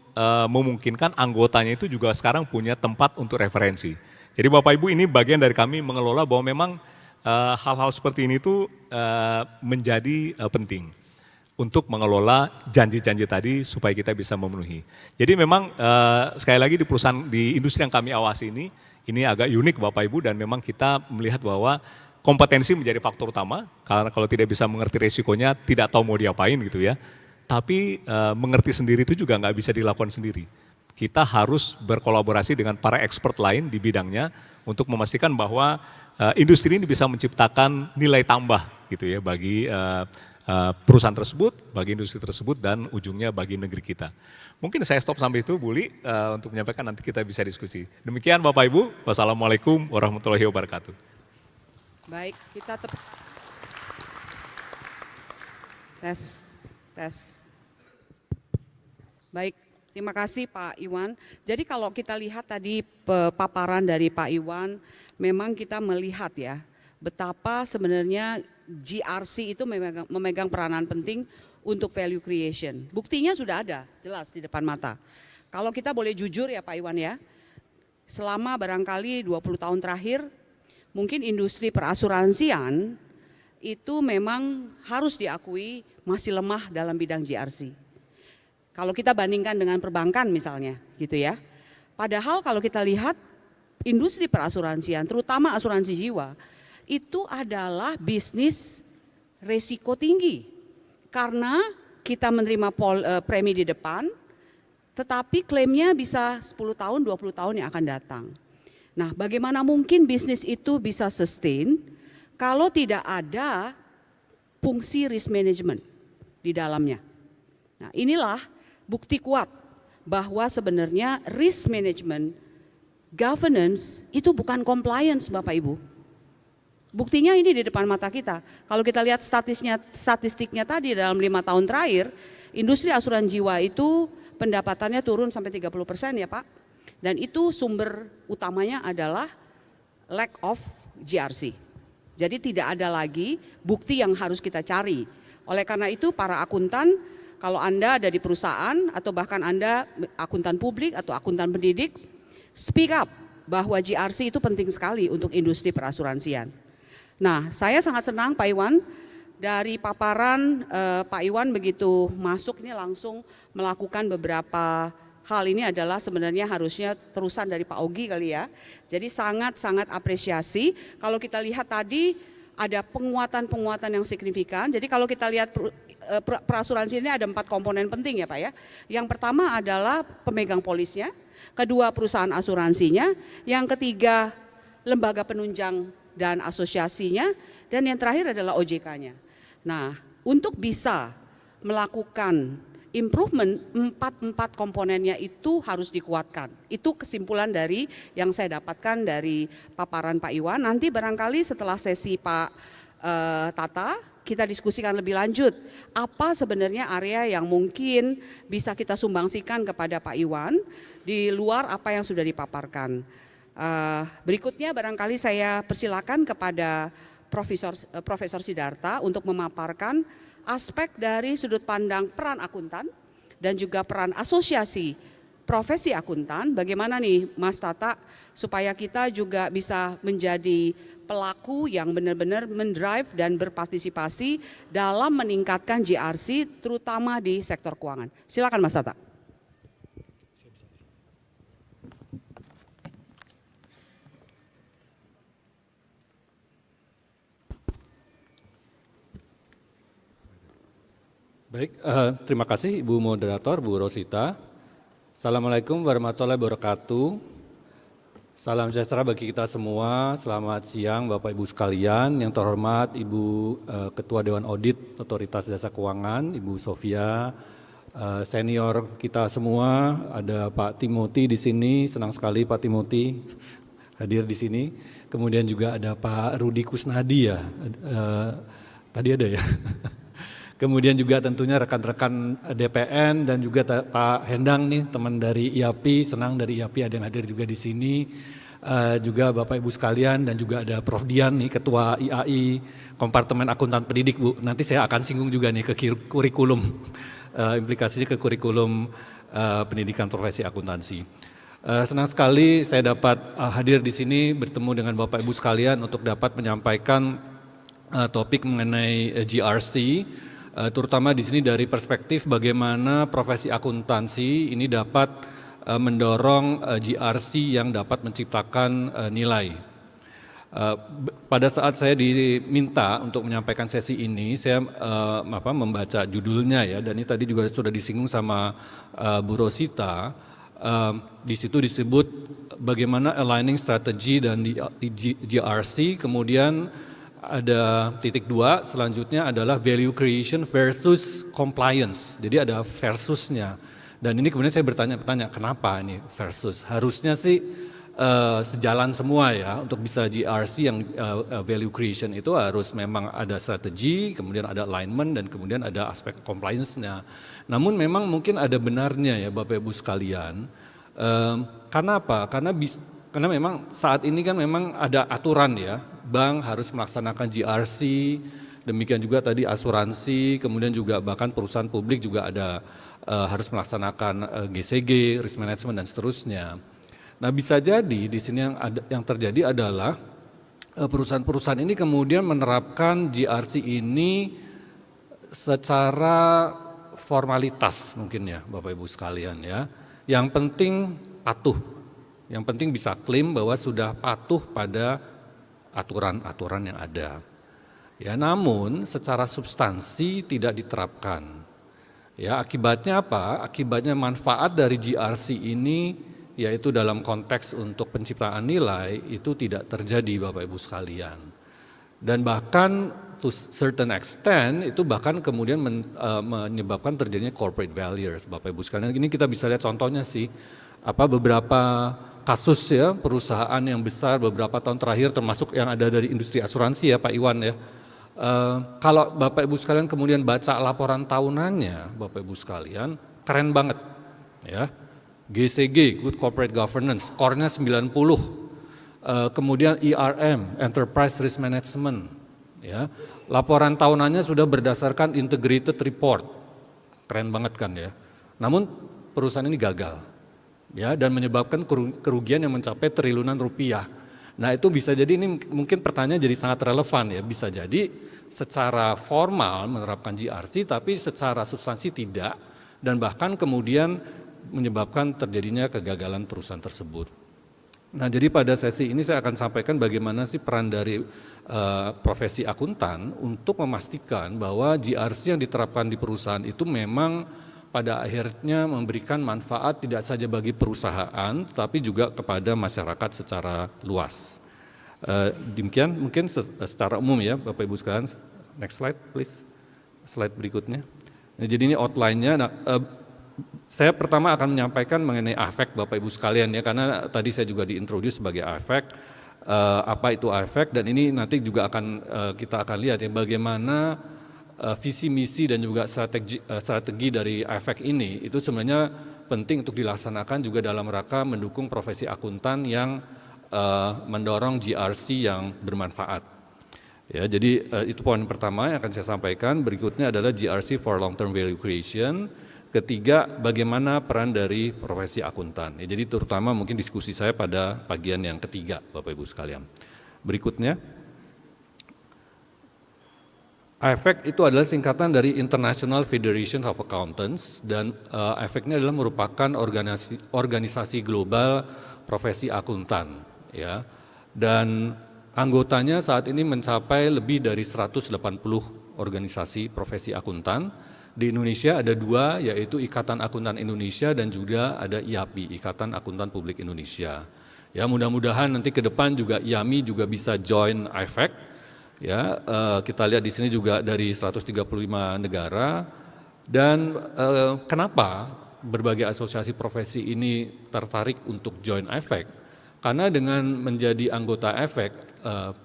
memungkinkan anggotanya itu juga sekarang punya tempat untuk referensi. Jadi Bapak Ibu ini bagian dari kami mengelola bahwa memang hal-hal seperti ini itu menjadi penting. untuk mengelola janji-janji tadi supaya kita bisa memenuhi. Jadi memang sekali lagi di perusahaan, di industri yang kami awasi ini agak unik Bapak Ibu, dan memang kita melihat bahwa kompetensi menjadi faktor utama, karena kalau tidak bisa mengerti resikonya, tidak tahu mau diapain gitu ya. Tapi mengerti sendiri itu juga nggak bisa dilakukan sendiri. Kita harus berkolaborasi dengan para expert lain di bidangnya untuk memastikan bahwa industri ini bisa menciptakan nilai tambah gitu ya bagi perusahaan tersebut, bagi industri tersebut, dan ujungnya bagi negeri kita. Mungkin saya stop sampai itu, Bu Li, untuk menyampaikan, nanti kita bisa diskusi. Demikian Bapak Ibu, wassalamualaikum warahmatullahi wabarakatuh. Baik, kita tes. Baik, terima kasih Pak Iwan. Jadi kalau kita lihat tadi paparan dari Pak Iwan, memang kita melihat ya betapa sebenarnya GRC itu memegang peranan penting untuk value creation. Buktinya sudah ada, jelas di depan mata. Kalau kita boleh jujur ya Pak Iwan ya, selama barangkali 20 tahun terakhir, mungkin industri perasuransian itu memang harus diakui masih lemah dalam bidang GRC. Kalau kita bandingkan dengan perbankan misalnya gitu ya. Padahal kalau kita lihat industri perasuransian, terutama asuransi jiwa, itu adalah bisnis resiko tinggi. Karena kita menerima premi di depan, tetapi klaimnya bisa 10 tahun, 20 tahun yang akan datang. Nah, bagaimana mungkin bisnis itu bisa sustain kalau tidak ada fungsi risk management di dalamnya. Nah, inilah bukti kuat bahwa sebenarnya risk management, governance itu bukan compliance Bapak Ibu. Buktinya ini di depan mata kita. Kalau kita lihat statistiknya tadi dalam 5 tahun terakhir, industri asuransi jiwa itu pendapatannya turun sampai 30% ya Pak. Dan itu sumber utamanya adalah lack of GRC. Jadi tidak ada lagi bukti yang harus kita cari. Oleh karena itu para akuntan, kalau Anda ada di perusahaan atau bahkan Anda akuntan publik atau akuntan pendidik, speak up bahwa GRC itu penting sekali untuk industri perasuransian. Nah, saya sangat senang Pak Iwan, dari paparan Pak Iwan begitu masuk ini langsung melakukan beberapa hal. Ini adalah sebenarnya harusnya terusan dari Pak Ogi kali ya. Jadi sangat-sangat apresiasi. Kalau kita lihat tadi ada penguatan-penguatan yang signifikan. Jadi kalau kita lihat perasuransi ini ada 4 komponen penting ya Pak ya. Yang pertama adalah pemegang polisnya, kedua perusahaan asuransinya, yang ketiga lembaga penunjang dan asosiasinya, dan yang terakhir adalah OJK-nya. Nah, untuk bisa melakukan improvement, 4 komponennya itu harus dikuatkan. Itu kesimpulan dari yang saya dapatkan dari paparan Pak Iwan. Nanti barangkali setelah sesi Pak Tata, kita diskusikan lebih lanjut. Apa sebenarnya area yang mungkin bisa kita sumbangsikan kepada Pak Iwan di luar apa yang sudah dipaparkan. Berikutnya barangkali saya persilakan kepada Profesor Sidarta untuk memaparkan aspek dari sudut pandang peran akuntan dan juga peran asosiasi profesi akuntan. Bagaimana nih Mas Tata supaya kita juga bisa menjadi pelaku yang benar-benar mendrive dan berpartisipasi dalam meningkatkan GRC terutama di sektor keuangan. Silakan Mas Tata. Baik, terima kasih Ibu Moderator, Bu Rosita. Assalamualaikum warahmatullahi wabarakatuh. Salam sejahtera bagi kita semua. Selamat siang Bapak Ibu sekalian. Yang terhormat Ibu Ketua Dewan Audit Otoritas Jasa Keuangan, Ibu Sofia, senior kita semua. Ada Pak Timothy di sini. Senang sekali Pak Timothy hadir di sini. Kemudian juga ada Pak Rudi Kusnadi ya. Tadi ada ya. Kemudian juga tentunya rekan-rekan DPN dan juga Pak Hendang nih, teman dari IAPI, senang dari IAPI ada yang hadir juga di sini. Juga Bapak Ibu sekalian dan juga ada Prof Dian nih, Ketua IAI Kompartemen Akuntan Pendidik Bu. Nanti saya akan singgung juga nih ke kurikulum, implikasinya ke kurikulum pendidikan profesi akuntansi. Senang sekali saya dapat hadir di sini bertemu dengan Bapak Ibu sekalian untuk dapat menyampaikan topik mengenai GRC. terutama di sini dari perspektif bagaimana profesi akuntansi ini dapat mendorong GRC yang dapat menciptakan nilai. Pada saat saya diminta untuk menyampaikan sesi ini, saya membaca judulnya ya, dan ini tadi juga sudah disinggung sama Bu Rosita. Di situ disebut bagaimana aligning strategi dan di GRC, kemudian ada titik 2, selanjutnya adalah value creation versus compliance. Jadi ada versusnya. Dan ini kemudian saya bertanya-tanya, kenapa ini versus? Harusnya sih sejalan semua ya, untuk bisa GRC yang value creation itu harus memang ada strategi, kemudian ada alignment, dan kemudian ada aspek compliance-nya. Namun memang mungkin ada benarnya ya Bapak Ibu sekalian. Karena apa? Karena memang saat ini kan memang ada aturan ya, bank harus melaksanakan GRC, demikian juga tadi asuransi, kemudian juga bahkan perusahaan publik juga ada harus melaksanakan GCG, risk management dan seterusnya. Nah bisa jadi di sini yang terjadi adalah perusahaan-perusahaan ini kemudian menerapkan GRC ini secara formalitas mungkin ya Bapak Ibu sekalian ya. Yang penting patuh, yang penting bisa klaim bahwa sudah patuh pada aturan-aturan yang ada. Ya, namun secara substansi tidak diterapkan. Ya, akibatnya apa? Akibatnya manfaat dari GRC ini yaitu dalam konteks untuk penciptaan nilai itu tidak terjadi Bapak Ibu sekalian. Dan bahkan to certain extent itu bahkan kemudian menyebabkan terjadinya corporate failures Bapak Ibu sekalian. Ini kita bisa lihat contohnya sih, beberapa kasus ya perusahaan yang besar beberapa tahun terakhir termasuk yang ada dari industri asuransi ya Pak Iwan ya. Kalau Bapak Ibu sekalian kemudian baca laporan tahunannya Bapak Ibu sekalian, keren banget ya. GCG, Good Corporate Governance, skornya 90. Kemudian ERM, Enterprise Risk Management, ya. Laporan tahunannya sudah berdasarkan integrated report, keren banget kan ya. Namun perusahaan ini gagal, ya, dan menyebabkan kerugian yang mencapai triliunan rupiah. Nah itu bisa jadi ini mungkin pertanyaan jadi sangat relevan ya, bisa jadi secara formal menerapkan GRC tapi secara substansi tidak, dan bahkan kemudian menyebabkan terjadinya kegagalan perusahaan tersebut. Nah jadi pada sesi ini saya akan sampaikan bagaimana sih peran dari profesi akuntan untuk memastikan bahwa GRC yang diterapkan di perusahaan itu memang pada akhirnya memberikan manfaat tidak saja bagi perusahaan tapi juga kepada masyarakat secara luas. Demikian mungkin secara umum ya Bapak Ibu sekalian. Next slide please, slide berikutnya. Nah, jadi ini outline-nya. Nah, saya pertama akan menyampaikan mengenai AFEK Bapak Ibu sekalian ya, karena tadi saya juga diintroduce sebagai AFEK, apa itu AFEK, dan ini nanti juga kita akan lihat ya bagaimana visi misi dan juga strategi dari AFEK ini itu sebenarnya penting untuk dilaksanakan juga dalam rangka mendukung profesi akuntan yang mendorong GRC yang bermanfaat. Ya, jadi itu poin pertama yang akan saya sampaikan. Berikutnya adalah GRC for long term value creation. Ketiga, bagaimana peran dari profesi akuntan. Ya, jadi terutama mungkin diskusi saya pada bagian yang ketiga, Bapak Ibu sekalian. Berikutnya, AFEK itu adalah singkatan dari International Federation of Accountants, dan AFEK ini adalah merupakan organisasi global profesi akuntan. Ya, dan anggotanya saat ini mencapai lebih dari 180 organisasi profesi akuntan. Di Indonesia ada 2, yaitu Ikatan Akuntan Indonesia dan juga ada IAPI, Ikatan Akuntan Publik Indonesia. Ya, mudah-mudahan nanti ke depan juga IAMI juga bisa join AFEK. Ya, kita lihat di sini juga dari 135 negara. Dan kenapa berbagai asosiasi profesi ini tertarik untuk join AFEK? Karena dengan menjadi anggota AFEK,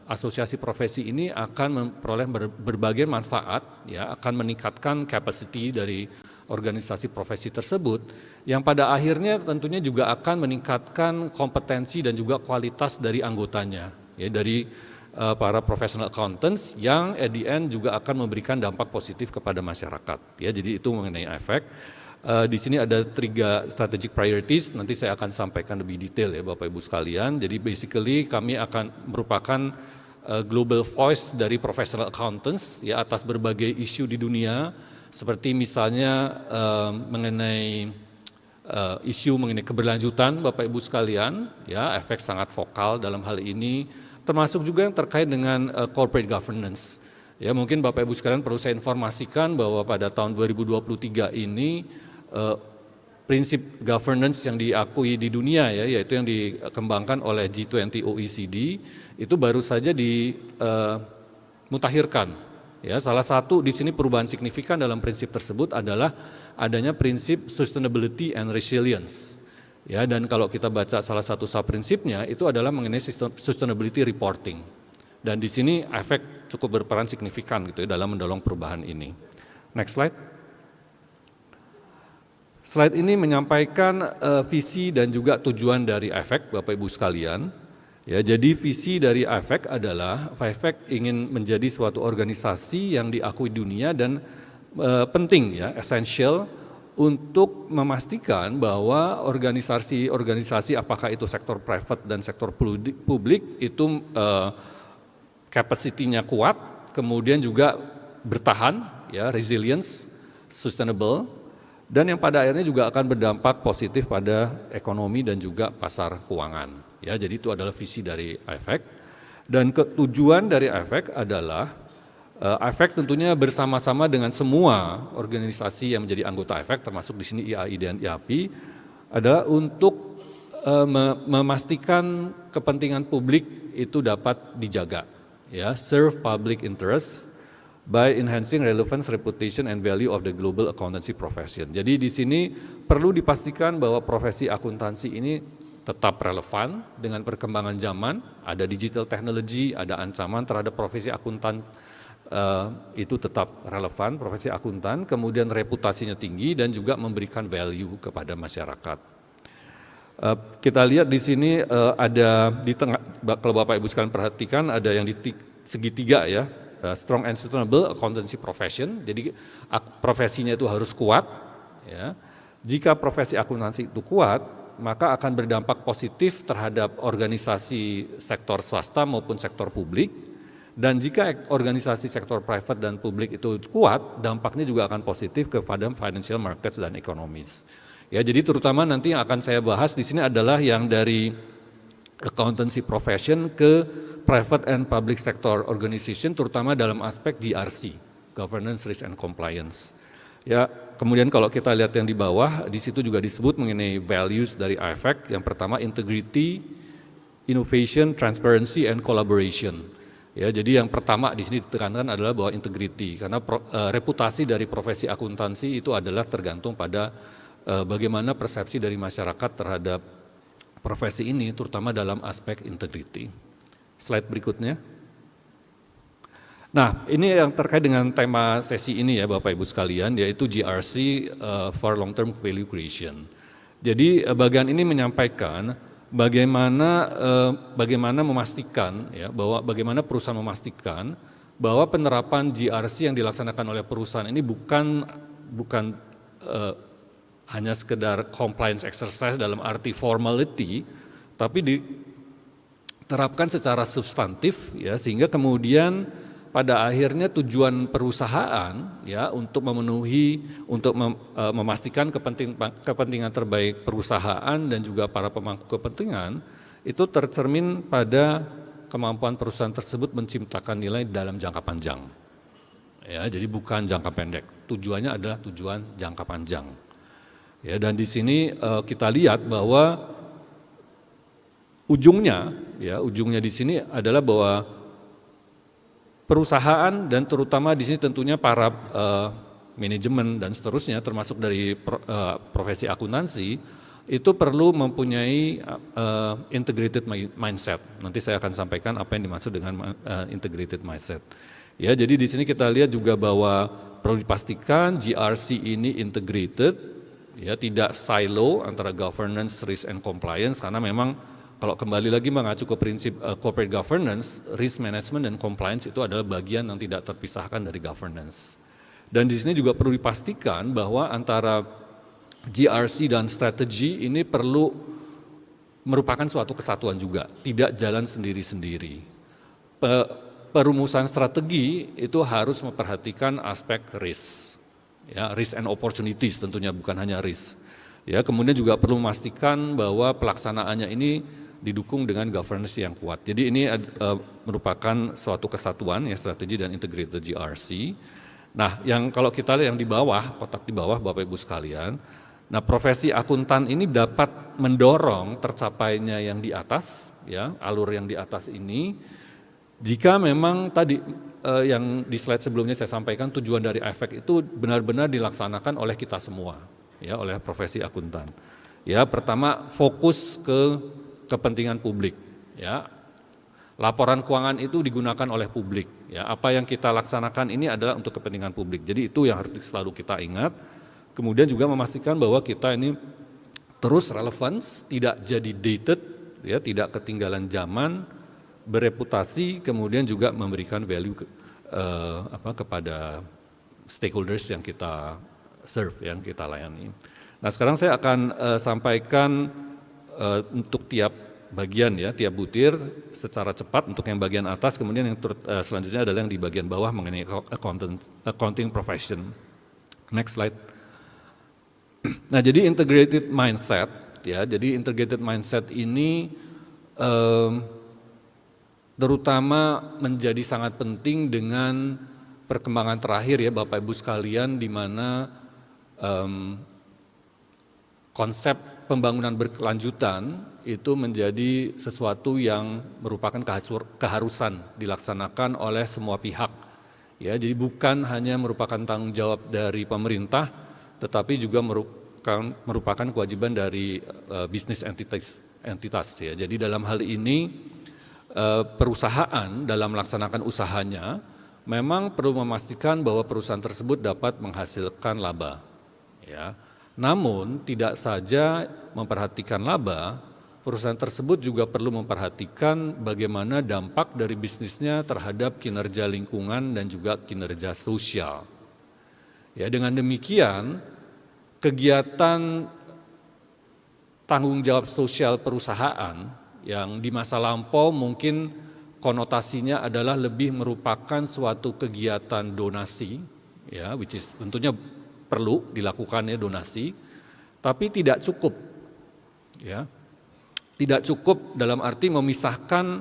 asosiasi profesi ini akan memperoleh berbagai manfaat, ya, akan meningkatkan capacity dari organisasi profesi tersebut, yang pada akhirnya tentunya juga akan meningkatkan kompetensi dan juga kualitas dari anggotanya, ya, dari para professional accountants yang at the end juga akan memberikan dampak positif kepada masyarakat. Ya, jadi itu mengenai AFEK. Di sini ada 3 strategic priorities, nanti saya akan sampaikan lebih detail ya Bapak Ibu sekalian. Jadi basically kami akan merupakan global voice dari professional accountants ya atas berbagai isu di dunia, seperti misalnya mengenai isu mengenai keberlanjutan Bapak Ibu sekalian, ya efek sangat vokal dalam hal ini, termasuk juga yang terkait dengan corporate governance. Ya mungkin Bapak Ibu sekalian perlu saya informasikan bahwa pada tahun 2023 ini prinsip governance yang diakui di dunia ya, yaitu yang dikembangkan oleh G20 OECD itu baru saja dimutakhirkan. Ya, salah satu di sini perubahan signifikan dalam prinsip tersebut adalah adanya prinsip sustainability and resilience. Ya, dan kalau kita baca salah satu sub-prinsipnya itu adalah mengenai sustainability reporting. Dan di sini efek cukup berperan signifikan gitu ya dalam mendorong perubahan ini. Next slide. Slide ini menyampaikan visi dan juga tujuan dari efek Bapak Ibu sekalian. Ya, jadi visi dari AFEK adalah AFEK ingin menjadi suatu organisasi yang diakui dunia dan penting ya, essential untuk memastikan bahwa organisasi apakah itu sektor private dan sektor publik itu capacity-nya kuat, kemudian juga bertahan ya, resilience, sustainable, dan yang pada akhirnya juga akan berdampak positif pada ekonomi dan juga pasar keuangan. Ya, jadi itu adalah visi dari AFEK. Dan tujuan dari AFEK adalah AFEK tentunya bersama-sama dengan semua organisasi yang menjadi anggota AFEK, termasuk di sini IAI dan IAPI, adalah untuk memastikan kepentingan publik itu dapat dijaga. Ya, serve public interest by enhancing relevance, reputation, and value of the global accountancy profession. Jadi di sini perlu dipastikan bahwa profesi akuntansi ini tetap relevan dengan perkembangan zaman, ada digital technology, ada ancaman terhadap profesi akuntan itu tetap relevan, profesi akuntan, kemudian reputasinya tinggi dan juga memberikan value kepada masyarakat. Kita lihat di sini ada di tengah, kalau Bapak Ibu sekalian perhatikan ada yang di segitiga ya, strong and sustainable accountancy profession, jadi profesinya itu harus kuat. Ya. Jika profesi akuntansi itu kuat, maka akan berdampak positif terhadap organisasi sektor swasta maupun sektor publik. Dan jika organisasi sektor private dan publik itu kuat, dampaknya juga akan positif kepada financial markets dan economies. Ya, jadi terutama nanti yang akan saya bahas di sini adalah yang dari accountancy profession ke private and public sector organization, terutama dalam aspek GRC, governance, risk and compliance. Ya, kemudian kalau kita lihat yang di bawah, di situ juga disebut mengenai values dari AFEK. Yang pertama integrity, innovation, transparency, and collaboration. Ya, jadi yang pertama di sini ditekankan adalah bahwa integrity, karena reputasi dari profesi akuntansi itu adalah tergantung pada bagaimana persepsi dari masyarakat terhadap profesi ini, terutama dalam aspek integrity. Slide berikutnya. Nah, ini yang terkait dengan tema sesi ini ya Bapak Ibu sekalian, yaitu GRC for Long Term Value Creation. Jadi bagian ini menyampaikan bagaimana memastikan ya bahwa bagaimana perusahaan memastikan bahwa penerapan GRC yang dilaksanakan oleh perusahaan ini bukan hanya sekedar compliance exercise dalam arti formality, tapi diterapkan secara substantif ya, sehingga kemudian pada akhirnya tujuan perusahaan ya untuk memastikan kepentingan terbaik perusahaan dan juga para pemangku kepentingan itu tercermin pada kemampuan perusahaan tersebut menciptakan nilai dalam jangka panjang. Ya, jadi bukan jangka pendek. Tujuannya adalah tujuan jangka panjang. Ya, dan di sini kita lihat bahwa ujungnya di sini adalah bahwa perusahaan dan terutama di sini tentunya para manajemen dan seterusnya termasuk dari profesi akuntansi itu perlu mempunyai integrated mindset. Nanti saya akan sampaikan apa yang dimaksud dengan integrated mindset. Ya, jadi di sini kita lihat juga bahwa perlu dipastikan GRC ini integrated, ya tidak silo antara governance, risk and compliance, karena memang kalau kembali lagi mengacu ke prinsip corporate governance, risk management dan compliance itu adalah bagian yang tidak terpisahkan dari governance. Dan di sini juga perlu dipastikan bahwa antara GRC dan strategi ini perlu merupakan suatu kesatuan juga, tidak jalan sendiri-sendiri. perumusan strategi itu harus memperhatikan aspek risk, ya, risk and opportunities tentunya, bukan hanya risk. Ya, kemudian juga perlu memastikan bahwa pelaksanaannya ini didukung dengan governance yang kuat. Jadi ini merupakan suatu kesatuan ya, strategi dan integrated GRC. Nah, yang kalau kita lihat yang di bawah, kotak di bawah Bapak Ibu sekalian, nah profesi akuntan ini dapat mendorong tercapainya yang di atas, ya, alur yang di atas ini, jika memang tadi yang di slide sebelumnya saya sampaikan tujuan dari efek itu benar-benar dilaksanakan oleh kita semua, ya, oleh profesi akuntan. Ya, pertama fokus ke kepentingan publik, ya. Laporan keuangan itu digunakan oleh publik, ya. Apa yang kita laksanakan ini adalah untuk kepentingan publik. Jadi itu yang harus selalu kita ingat. Kemudian juga memastikan bahwa kita ini terus relevan, tidak jadi dated, ya, tidak ketinggalan zaman, bereputasi, kemudian juga memberikan value kepada stakeholders yang kita serve, yang kita layani. Nah, sekarang saya akan sampaikan untuk tiap bagian, ya, tiap butir secara cepat untuk yang bagian atas, kemudian yang selanjutnya adalah yang di bagian bawah mengenai accounting profession. Next slide. Nah, jadi integrated mindset, ya, jadi integrated mindset ini terutama menjadi sangat penting dengan perkembangan terakhir, ya, Bapak Ibu sekalian, di mana konsep pembangunan berkelanjutan itu menjadi sesuatu yang merupakan keharusan dilaksanakan oleh semua pihak. Ya, jadi bukan hanya merupakan tanggung jawab dari pemerintah, tetapi juga merupakan kewajiban dari bisnis entitas. Ya. Jadi dalam hal ini perusahaan dalam melaksanakan usahanya memang perlu memastikan bahwa perusahaan tersebut dapat menghasilkan laba. Ya. Namun tidak saja memperhatikan laba, perusahaan tersebut juga perlu memperhatikan bagaimana dampak dari bisnisnya terhadap kinerja lingkungan dan juga kinerja sosial. Ya, dengan demikian kegiatan tanggung jawab sosial perusahaan yang di masa lampau mungkin konotasinya adalah lebih merupakan suatu kegiatan donasi, ya, which is tentunya perlu dilakukan, ya, donasi, tapi tidak cukup, ya, tidak cukup dalam arti memisahkan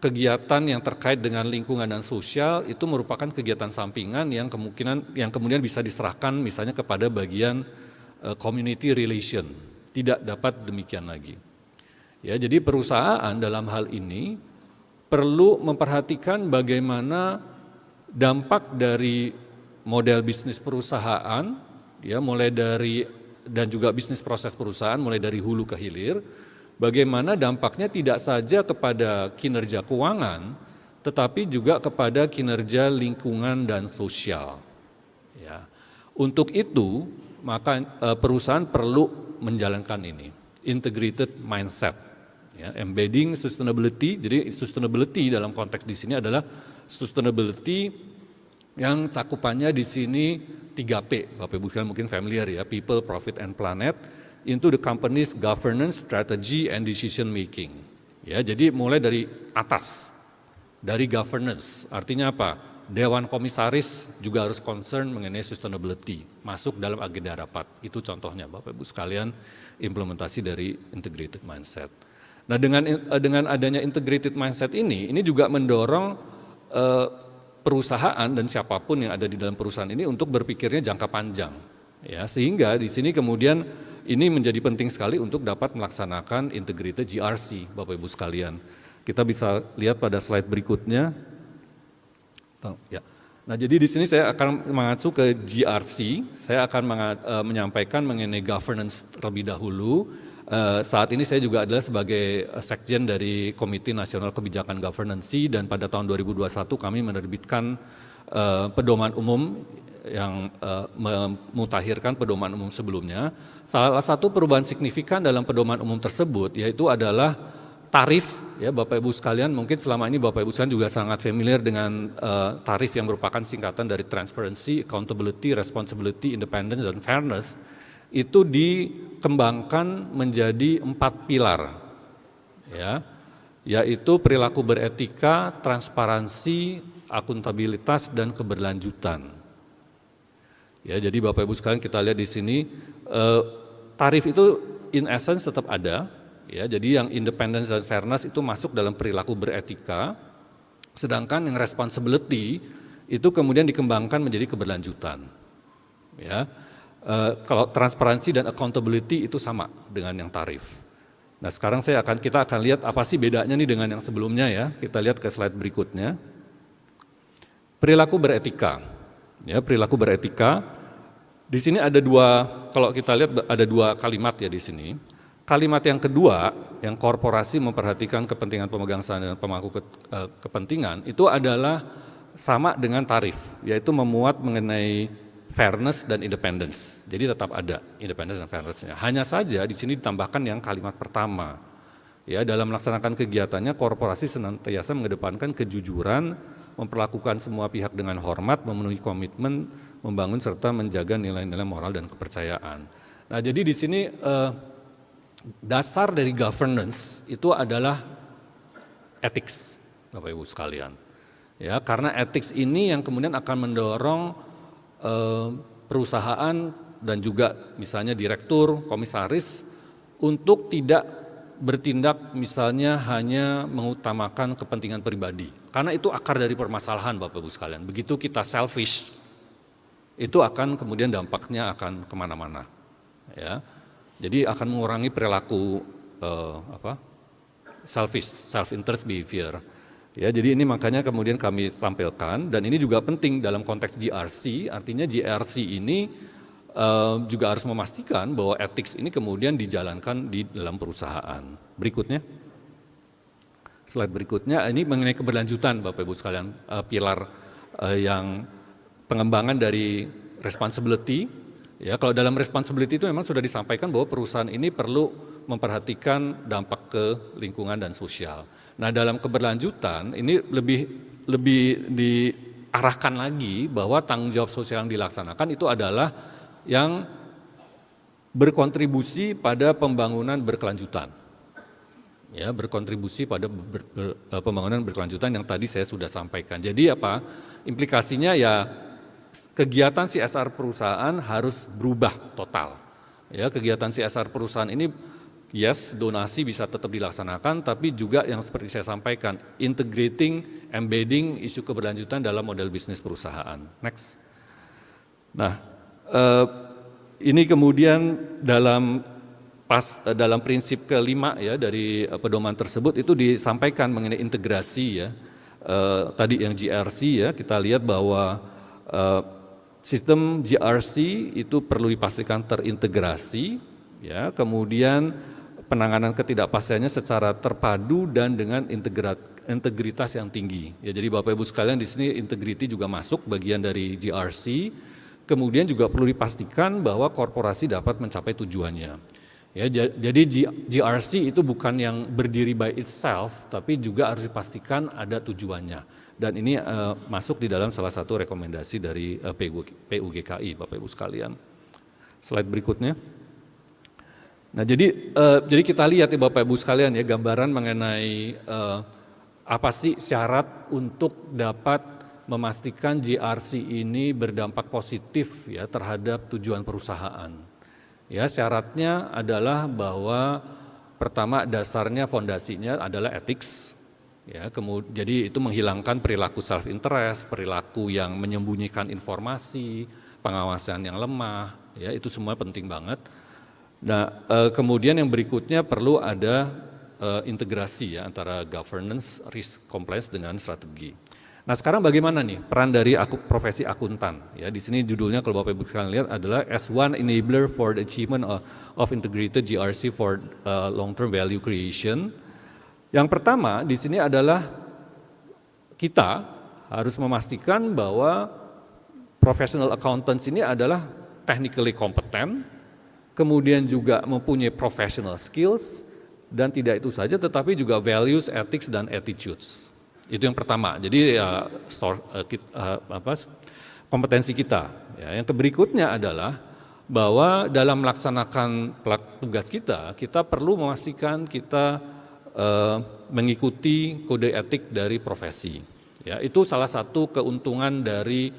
kegiatan yang terkait dengan lingkungan dan sosial itu merupakan kegiatan sampingan yang kemudian bisa diserahkan misalnya kepada bagian community relation. Tidak dapat demikian lagi. Ya, jadi perusahaan dalam hal ini perlu memperhatikan bagaimana dampak dari model bisnis perusahaan, ya, mulai dari dan juga bisnis proses perusahaan mulai dari hulu ke hilir, bagaimana dampaknya tidak saja kepada kinerja keuangan, tetapi juga kepada kinerja lingkungan dan sosial. Ya. Untuk itu, maka perusahaan perlu menjalankan ini, integrated mindset. Ya, embedding sustainability, jadi sustainability dalam konteks di sini adalah sustainability yang cakupannya di sini 3P, Bapak Ibu sekalian mungkin familiar, ya, people, profit, and planet, into the company's governance, strategy, and decision making. Ya, jadi mulai dari atas, dari governance, artinya apa? Dewan Komisaris juga harus concern mengenai sustainability, masuk dalam agenda rapat. Itu contohnya Bapak Ibu sekalian implementasi dari integrated mindset. Nah, dengan adanya integrated mindset ini juga mendorong perusahaan dan siapapun yang ada di dalam perusahaan ini untuk berpikirnya jangka panjang, ya, sehingga di sini kemudian ini menjadi penting sekali untuk dapat melaksanakan integrated GRC, Bapak Ibu sekalian. Kita bisa lihat pada slide berikutnya. Ya. Nah, jadi di sini saya akan mengacu ke GRC, saya akan menyampaikan mengenai governance terlebih dahulu. Saat ini saya juga adalah sebagai sekjen dari Komite Nasional Kebijakan Governance dan pada tahun 2021 kami menerbitkan pedoman umum yang memutakhirkan pedoman umum sebelumnya. Salah satu perubahan signifikan dalam pedoman umum tersebut yaitu adalah tarif, ya, Bapak Ibu sekalian, mungkin selama ini Bapak Ibu sekalian juga sangat familiar dengan tarif yang merupakan singkatan dari transparency, accountability, responsibility, independence, dan fairness. Itu dikembangkan menjadi 4 pilar, ya. yaitu perilaku beretika, transparansi, akuntabilitas, dan keberlanjutan. Ya, jadi Bapak Ibu sekalian kita lihat di sini tarif itu in essence tetap ada, ya. Jadi yang independence dan fairness itu masuk dalam perilaku beretika, sedangkan yang responsibility itu kemudian dikembangkan menjadi keberlanjutan. Ya, kalau transparansi dan accountability itu sama dengan yang tarif. Nah, sekarang kita akan lihat apa sih bedanya nih dengan yang sebelumnya ya. Kita lihat ke slide berikutnya. Perilaku beretika. Ya, perilaku beretika. Di sini ada kalau kita lihat ada dua kalimat ya di sini. Kalimat yang kedua, yang korporasi memperhatikan kepentingan pemegang saham dan pemangku kepentingan, itu adalah sama dengan tarif, yaitu memuat mengenai fairness dan independence. Jadi tetap ada independence dan fairness-nya. Hanya saja di sini ditambahkan yang kalimat pertama. Ya, dalam melaksanakan kegiatannya korporasi senantiasa mengedepankan kejujuran, memperlakukan semua pihak dengan hormat, memenuhi komitmen, membangun serta menjaga nilai-nilai moral dan kepercayaan. Nah, jadi di sini dasar dari governance itu adalah ethics, Bapak Ibu sekalian. Ya, karena ethics ini yang kemudian akan mendorong perusahaan dan juga misalnya direktur, komisaris untuk tidak bertindak misalnya hanya mengutamakan kepentingan pribadi. Karena itu akar dari permasalahan Bapak Ibu sekalian. Begitu kita selfish, itu akan kemudian dampaknya akan kemana-mana. Ya, jadi akan mengurangi perilaku selfish, self-interest behavior. Ya, jadi ini makanya kemudian kami tampilkan dan ini juga penting dalam konteks GRC, artinya GRC ini juga harus memastikan bahwa ethics ini kemudian dijalankan di dalam perusahaan. Berikutnya, slide berikutnya ini mengenai keberlanjutan Bapak Ibu sekalian, pilar yang pengembangan dari responsibility. Ya, kalau dalam responsibility itu memang sudah disampaikan bahwa perusahaan ini perlu memperhatikan dampak ke lingkungan dan sosial. Nah, dalam keberlanjutan ini lebih diarahkan lagi bahwa tanggung jawab sosial yang dilaksanakan itu adalah yang berkontribusi pada pembangunan berkelanjutan. Ya, berkontribusi pada pembangunan berkelanjutan yang tadi saya sudah sampaikan. Jadi apa? Implikasinya ya kegiatan CSR perusahaan harus berubah total. Ya, kegiatan CSR perusahaan ini yes, donasi bisa tetap dilaksanakan, tapi juga yang seperti saya sampaikan, integrating, embedding isu keberlanjutan dalam model bisnis perusahaan. Next. Nah, ini kemudian dalam prinsip kelima ya dari pedoman tersebut itu disampaikan mengenai integrasi ya. Tadi yang GRC ya, kita lihat bahwa sistem GRC itu perlu dipastikan terintegrasi ya, kemudian penanganan ketidakpastiannya secara terpadu dan dengan integritas yang tinggi. Ya, jadi Bapak Ibu sekalian di sini integrity juga masuk bagian dari GRC. Kemudian juga perlu dipastikan bahwa korporasi dapat mencapai tujuannya. Ya, jadi GRC itu bukan yang berdiri by itself, tapi juga harus dipastikan ada tujuannya. Dan ini masuk di dalam salah satu rekomendasi dari PUGKI, Bapak Ibu sekalian. Slide berikutnya. Nah, jadi kita lihat ya Bapak Ibu sekalian ya gambaran mengenai apa sih syarat untuk dapat memastikan GRC ini berdampak positif ya terhadap tujuan perusahaan. Ya, syaratnya adalah bahwa pertama dasarnya fondasinya adalah ethics. Ya, jadi itu menghilangkan perilaku self interest, perilaku yang menyembunyikan informasi, pengawasan yang lemah, ya itu semua penting banget. Nah, kemudian yang berikutnya perlu ada integrasi ya antara governance, risk, compliance dengan strategi. Nah, sekarang bagaimana nih peran dari profesi akuntan? Ya, di sini judulnya kalau Bapak Ibu kalian lihat adalah as one enabler for the achievement of integrated GRC for long-term value creation. Yang pertama di sini adalah kita harus memastikan bahwa professional accountants ini adalah technically competent, kemudian juga mempunyai professional skills, dan tidak itu saja tetapi juga values, ethics, dan attitudes. Itu yang pertama, jadi ya, kompetensi kita. Ya, yang berikutnya adalah bahwa dalam melaksanakan tugas kita perlu memastikan kita mengikuti kode etik dari profesi. Ya, itu salah satu keuntungan dari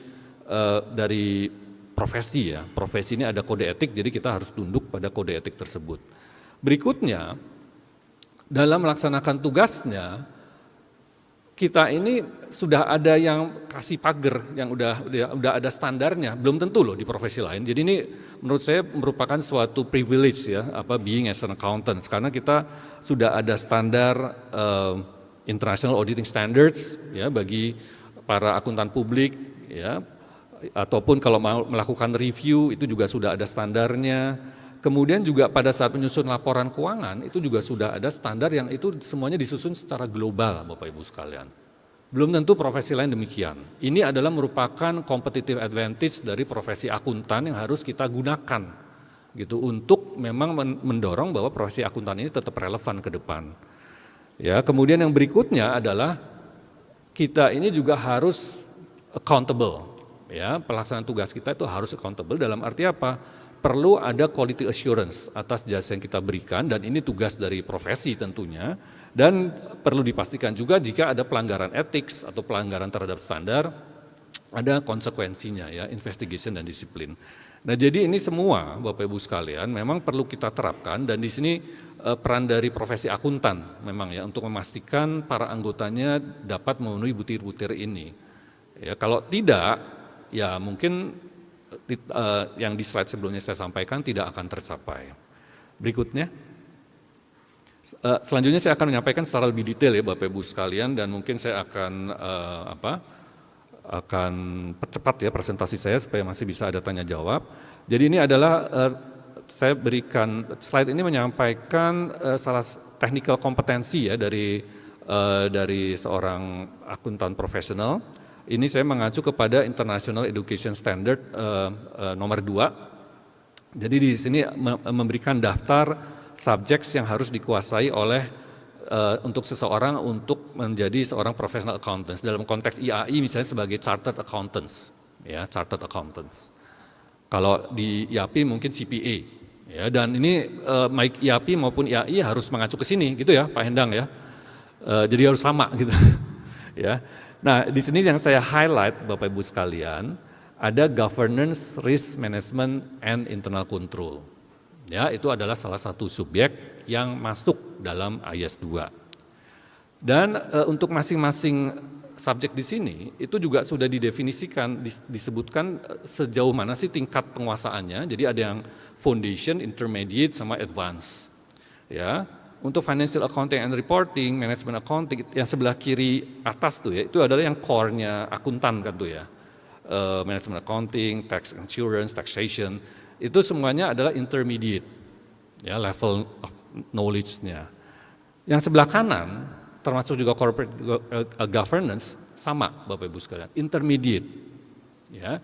profesi ya. Profesi ini ada kode etik, jadi kita harus tunduk pada kode etik tersebut. Berikutnya, dalam melaksanakan tugasnya, kita ini sudah ada yang kasih pagar, yang udah ada standarnya, belum tentu loh di profesi lain. Jadi ini menurut saya merupakan suatu privilege ya, being as an accountant, karena kita sudah ada standar International Auditing Standards ya bagi para akuntan publik ya, ataupun kalau mau melakukan review itu juga sudah ada standarnya. Kemudian juga pada saat menyusun laporan keuangan itu juga sudah ada standar yang itu semuanya disusun secara global Bapak Ibu sekalian. Belum tentu profesi lain demikian. Ini adalah merupakan competitive advantage dari profesi akuntan yang harus kita gunakan gitu untuk memang mendorong bahwa profesi akuntan ini tetap relevan ke depan. Ya, kemudian yang berikutnya adalah kita ini juga harus accountable. Ya, pelaksanaan tugas kita itu harus accountable dalam arti apa? Perlu ada quality assurance atas jasa yang kita berikan dan ini tugas dari profesi tentunya dan perlu dipastikan juga jika ada pelanggaran etik atau pelanggaran terhadap standar ada konsekuensinya ya, investigation dan disiplin. Nah, jadi ini semua Bapak Ibu sekalian memang perlu kita terapkan dan di sini peran dari profesi akuntan memang ya untuk memastikan para anggotanya dapat memenuhi butir-butir ini. Ya, kalau tidak ya mungkin yang di slide sebelumnya saya sampaikan tidak akan tercapai. Berikutnya, selanjutnya saya akan menyampaikan secara lebih detail ya Bapak Ibu sekalian dan mungkin saya akan akan percepat ya presentasi saya supaya masih bisa ada tanya jawab. Jadi ini adalah saya berikan slide ini menyampaikan salah technical kompetensi ya dari seorang akuntan profesional. Ini saya mengacu kepada International Education Standard nomor 2. Jadi di sini memberikan daftar subjects yang harus dikuasai oleh untuk seseorang untuk menjadi seorang professional accountants. Dalam konteks IAI misalnya sebagai chartered accountants, ya chartered accountants. Kalau di IAPI mungkin CPA, ya dan ini baik IAPI maupun IAI harus mengacu ke sini, gitu ya Pak Hendang ya. Jadi harus sama gitu, ya. Nah, di sini yang saya highlight Bapak Ibu sekalian, ada governance, risk management, and internal control. Ya, itu adalah salah satu subjek yang masuk dalam IAS 2. Dan untuk masing-masing subjek di sini, itu juga sudah didefinisikan, disebutkan sejauh mana sih tingkat penguasaannya. Jadi ada yang foundation, intermediate, sama advance. Ya. Untuk financial accounting and reporting, management accounting, yang sebelah kiri atas tuh ya, itu adalah yang core-nya akuntan kan tuh ya. Management accounting, tax insurance, taxation, itu semuanya adalah intermediate, ya level of knowledge-nya. Yang sebelah kanan, termasuk juga corporate governance, sama Bapak Ibu sekalian, intermediate. Ya.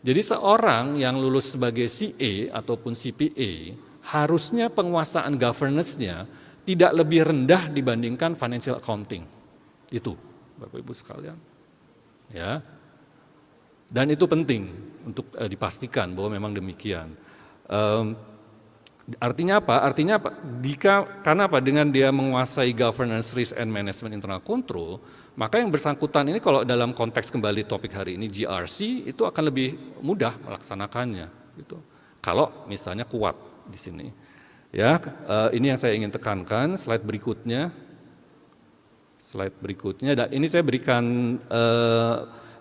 Jadi seorang yang lulus sebagai CA ataupun CPA, harusnya penguasaan governance-nya tidak lebih rendah dibandingkan financial accounting. Itu Bapak Ibu sekalian. Ya. Dan itu penting untuk dipastikan bahwa memang demikian. Artinya apa? Artinya apa? Karena apa? Dengan dia menguasai governance, risk and management internal control, maka yang bersangkutan ini kalau dalam konteks kembali topik hari ini GRC itu akan lebih mudah melaksanakannya. Gitu. Kalau misalnya kuat di sini. Ya, ini yang saya ingin tekankan. Slide berikutnya. Dan ini saya berikan.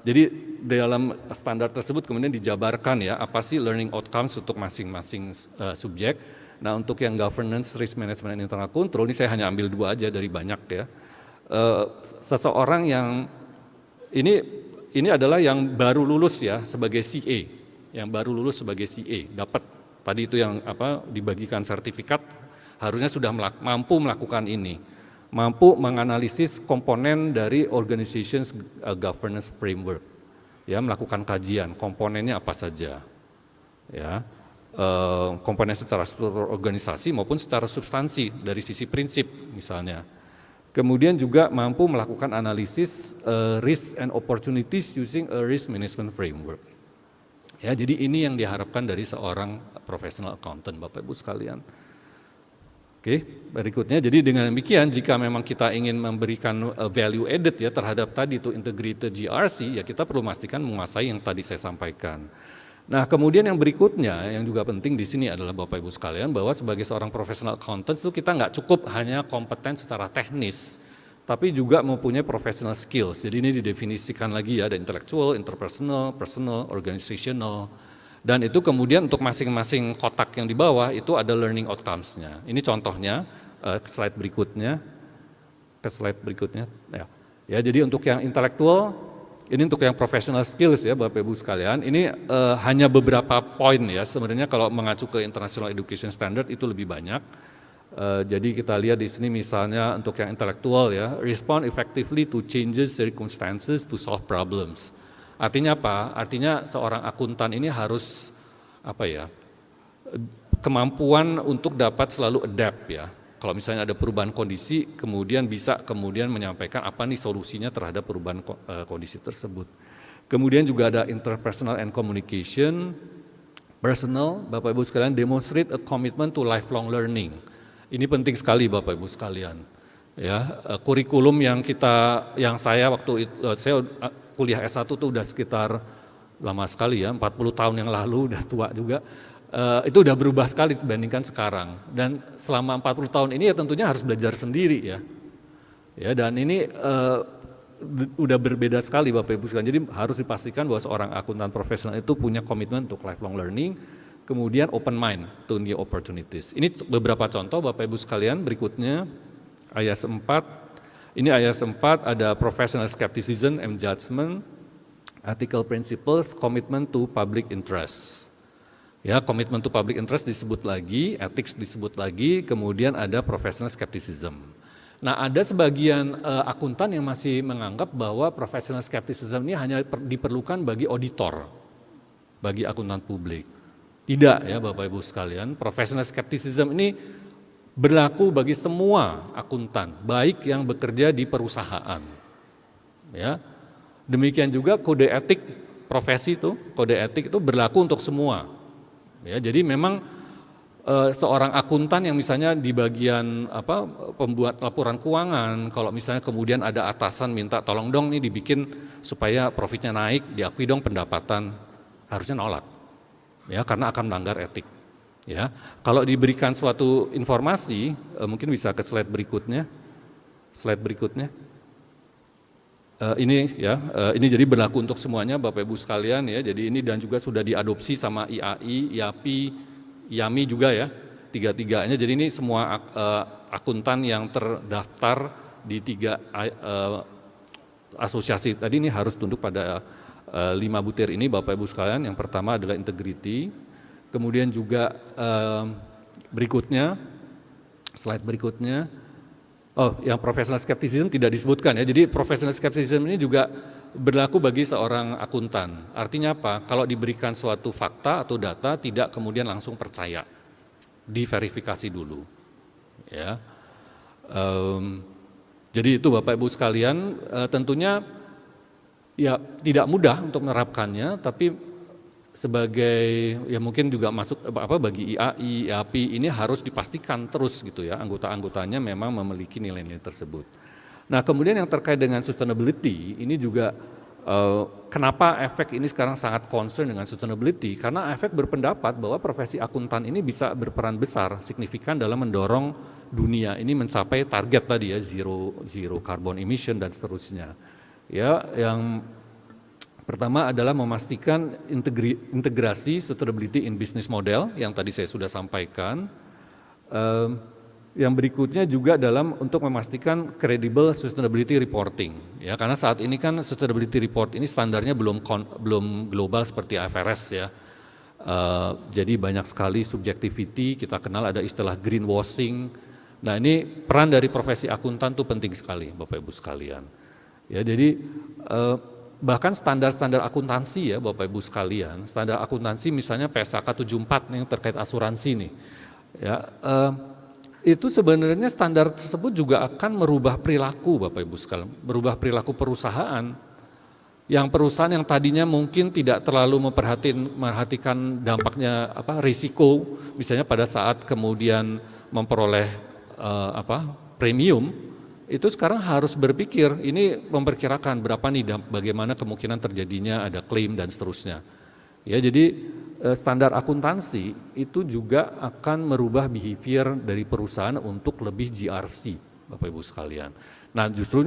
Jadi dalam standar tersebut kemudian dijabarkan ya apa sih learning outcomes untuk masing-masing subjek. Nah untuk yang governance, risk management, and internal control ini saya hanya ambil 2 aja dari banyak ya. Seseorang yang ini adalah yang baru lulus ya sebagai CA, yang baru lulus sebagai CA dapat tadi itu yang dibagikan sertifikat harusnya sudah mampu melakukan ini. Mampu menganalisis komponen dari organization's governance framework, ya melakukan kajian komponennya apa saja, ya komponen secara struktur organisasi maupun secara substansi dari sisi prinsip misalnya. Kemudian juga mampu melakukan analisis risk and opportunities using a risk management framework. Ya jadi ini yang diharapkan dari seorang professional accountant Bapak Ibu sekalian. Oke, berikutnya, jadi dengan demikian jika memang kita ingin memberikan value added ya terhadap tadi itu integrated GRC, ya kita perlu memastikan menguasai yang tadi saya sampaikan. Nah, kemudian yang berikutnya yang juga penting di sini adalah Bapak Ibu sekalian, bahwa sebagai seorang professional accountant itu kita nggak cukup hanya kompeten secara teknis, tapi juga mempunyai professional skills. Jadi ini didefinisikan lagi ya, ada intellectual, interpersonal, personal, organizational. Dan itu kemudian untuk masing-masing kotak yang di bawah itu ada learning outcomes-nya. Ini contohnya, ke slide berikutnya. Ya, jadi untuk yang intelektual, ini untuk yang professional skills ya Bapak Ibu sekalian. Ini hanya beberapa poin ya, sebenarnya kalau mengacu ke International Education Standard itu lebih banyak. Jadi kita lihat di sini misalnya untuk yang intelektual ya, respond effectively to changes circumstances to solve problems. Artinya apa? Artinya seorang akuntan ini harus kemampuan untuk dapat selalu adapt ya. Kalau misalnya ada perubahan kondisi, kemudian bisa menyampaikan apa nih solusinya terhadap perubahan kondisi tersebut. Kemudian juga ada interpersonal and communication, personal, Bapak Ibu sekalian, demonstrate a commitment to lifelong learning. Ini penting sekali Bapak Ibu sekalian. Ya, kurikulum yang saya waktu itu, saya kuliah S1 tuh udah sekitar lama sekali ya, 40 tahun yang lalu, udah tua juga, itu udah berubah sekali dibandingkan sekarang. Dan selama 40 tahun ini ya tentunya harus belajar sendiri ya. Ya, dan ini udah berbeda sekali Bapak Ibu sekalian. Jadi harus dipastikan bahwa seorang akuntan profesional itu punya komitmen untuk lifelong learning, kemudian open mind to new opportunities. Ini beberapa contoh Bapak Ibu sekalian. Berikutnya ayat 4. Ini ayat 4 ada professional skepticism and judgment, ethical principles, commitment to public interest. Ya, commitment to public interest disebut lagi, ethics disebut lagi, kemudian ada professional skepticism. Nah, ada sebagian akuntan yang masih menganggap bahwa professional skepticism ini hanya diperlukan bagi auditor, bagi akuntan publik. Tidak ya Bapak Ibu sekalian, professional skepticism ini berlaku bagi semua akuntan, baik yang bekerja di perusahaan. Ya. Demikian juga kode etik profesi kode etik itu berlaku untuk semua. Ya, jadi memang seorang akuntan yang misalnya di bagian pembuat laporan keuangan, kalau misalnya kemudian ada atasan minta tolong dong nih dibikin supaya profitnya naik, diakui dong pendapatan, harusnya nolak. Ya, karena akan melanggar etik. Ya, kalau diberikan suatu informasi, mungkin bisa ke slide berikutnya. Ini jadi berlaku untuk semuanya Bapak Ibu sekalian ya. Jadi ini dan juga sudah diadopsi sama IAI, IAPI, IAMI juga ya. Tiga-tiganya. Jadi ini semua akuntan yang terdaftar di 3 asosiasi tadi ini harus tunduk pada 5 butir ini Bapak Ibu sekalian. Yang pertama adalah integrity. Kemudian juga slide berikutnya, yang professional skepticism tidak disebutkan ya. Jadi professional skepticism ini juga berlaku bagi seorang akuntan. Artinya apa? Kalau diberikan suatu fakta atau data tidak kemudian langsung percaya, diverifikasi dulu. Ya, jadi itu Bapak Ibu sekalian, tentunya ya tidak mudah untuk menerapkannya, tapi sebagai ya mungkin juga masuk bagi IAI, IAPI ini harus dipastikan terus gitu ya, anggota-anggotanya memang memiliki nilai-nilai tersebut. Nah, kemudian yang terkait dengan sustainability ini juga kenapa efek ini sekarang sangat concern dengan sustainability, karena efek berpendapat bahwa profesi akuntan ini bisa berperan besar signifikan dalam mendorong dunia ini mencapai target tadi ya, zero carbon emission dan seterusnya. Ya, yang pertama adalah memastikan integrasi sustainability in business model yang tadi saya sudah sampaikan. Yang berikutnya juga dalam untuk memastikan credible sustainability reporting. Ya, karena saat ini kan sustainability report ini standarnya belum global seperti IFRS ya. Jadi banyak sekali subjectivity, kita kenal ada istilah greenwashing. Nah, ini peran dari profesi akuntan itu penting sekali Bapak Ibu sekalian. Ya, jadi bahkan standar-standar akuntansi ya Bapak Ibu sekalian, standar akuntansi misalnya PSAK 74 nih terkait asuransi nih, ya itu sebenarnya standar tersebut juga akan merubah perilaku Bapak Ibu sekalian, merubah perilaku perusahaan, yang perusahaan yang tadinya mungkin tidak terlalu memperhatikan dampaknya risiko, misalnya pada saat kemudian memperoleh premium, itu sekarang harus berpikir ini memperkirakan berapa nih bagaimana kemungkinan terjadinya ada klaim dan seterusnya. Ya, jadi standar akuntansi itu juga akan merubah behavior dari perusahaan untuk lebih GRC, Bapak Ibu sekalian. Nah, justru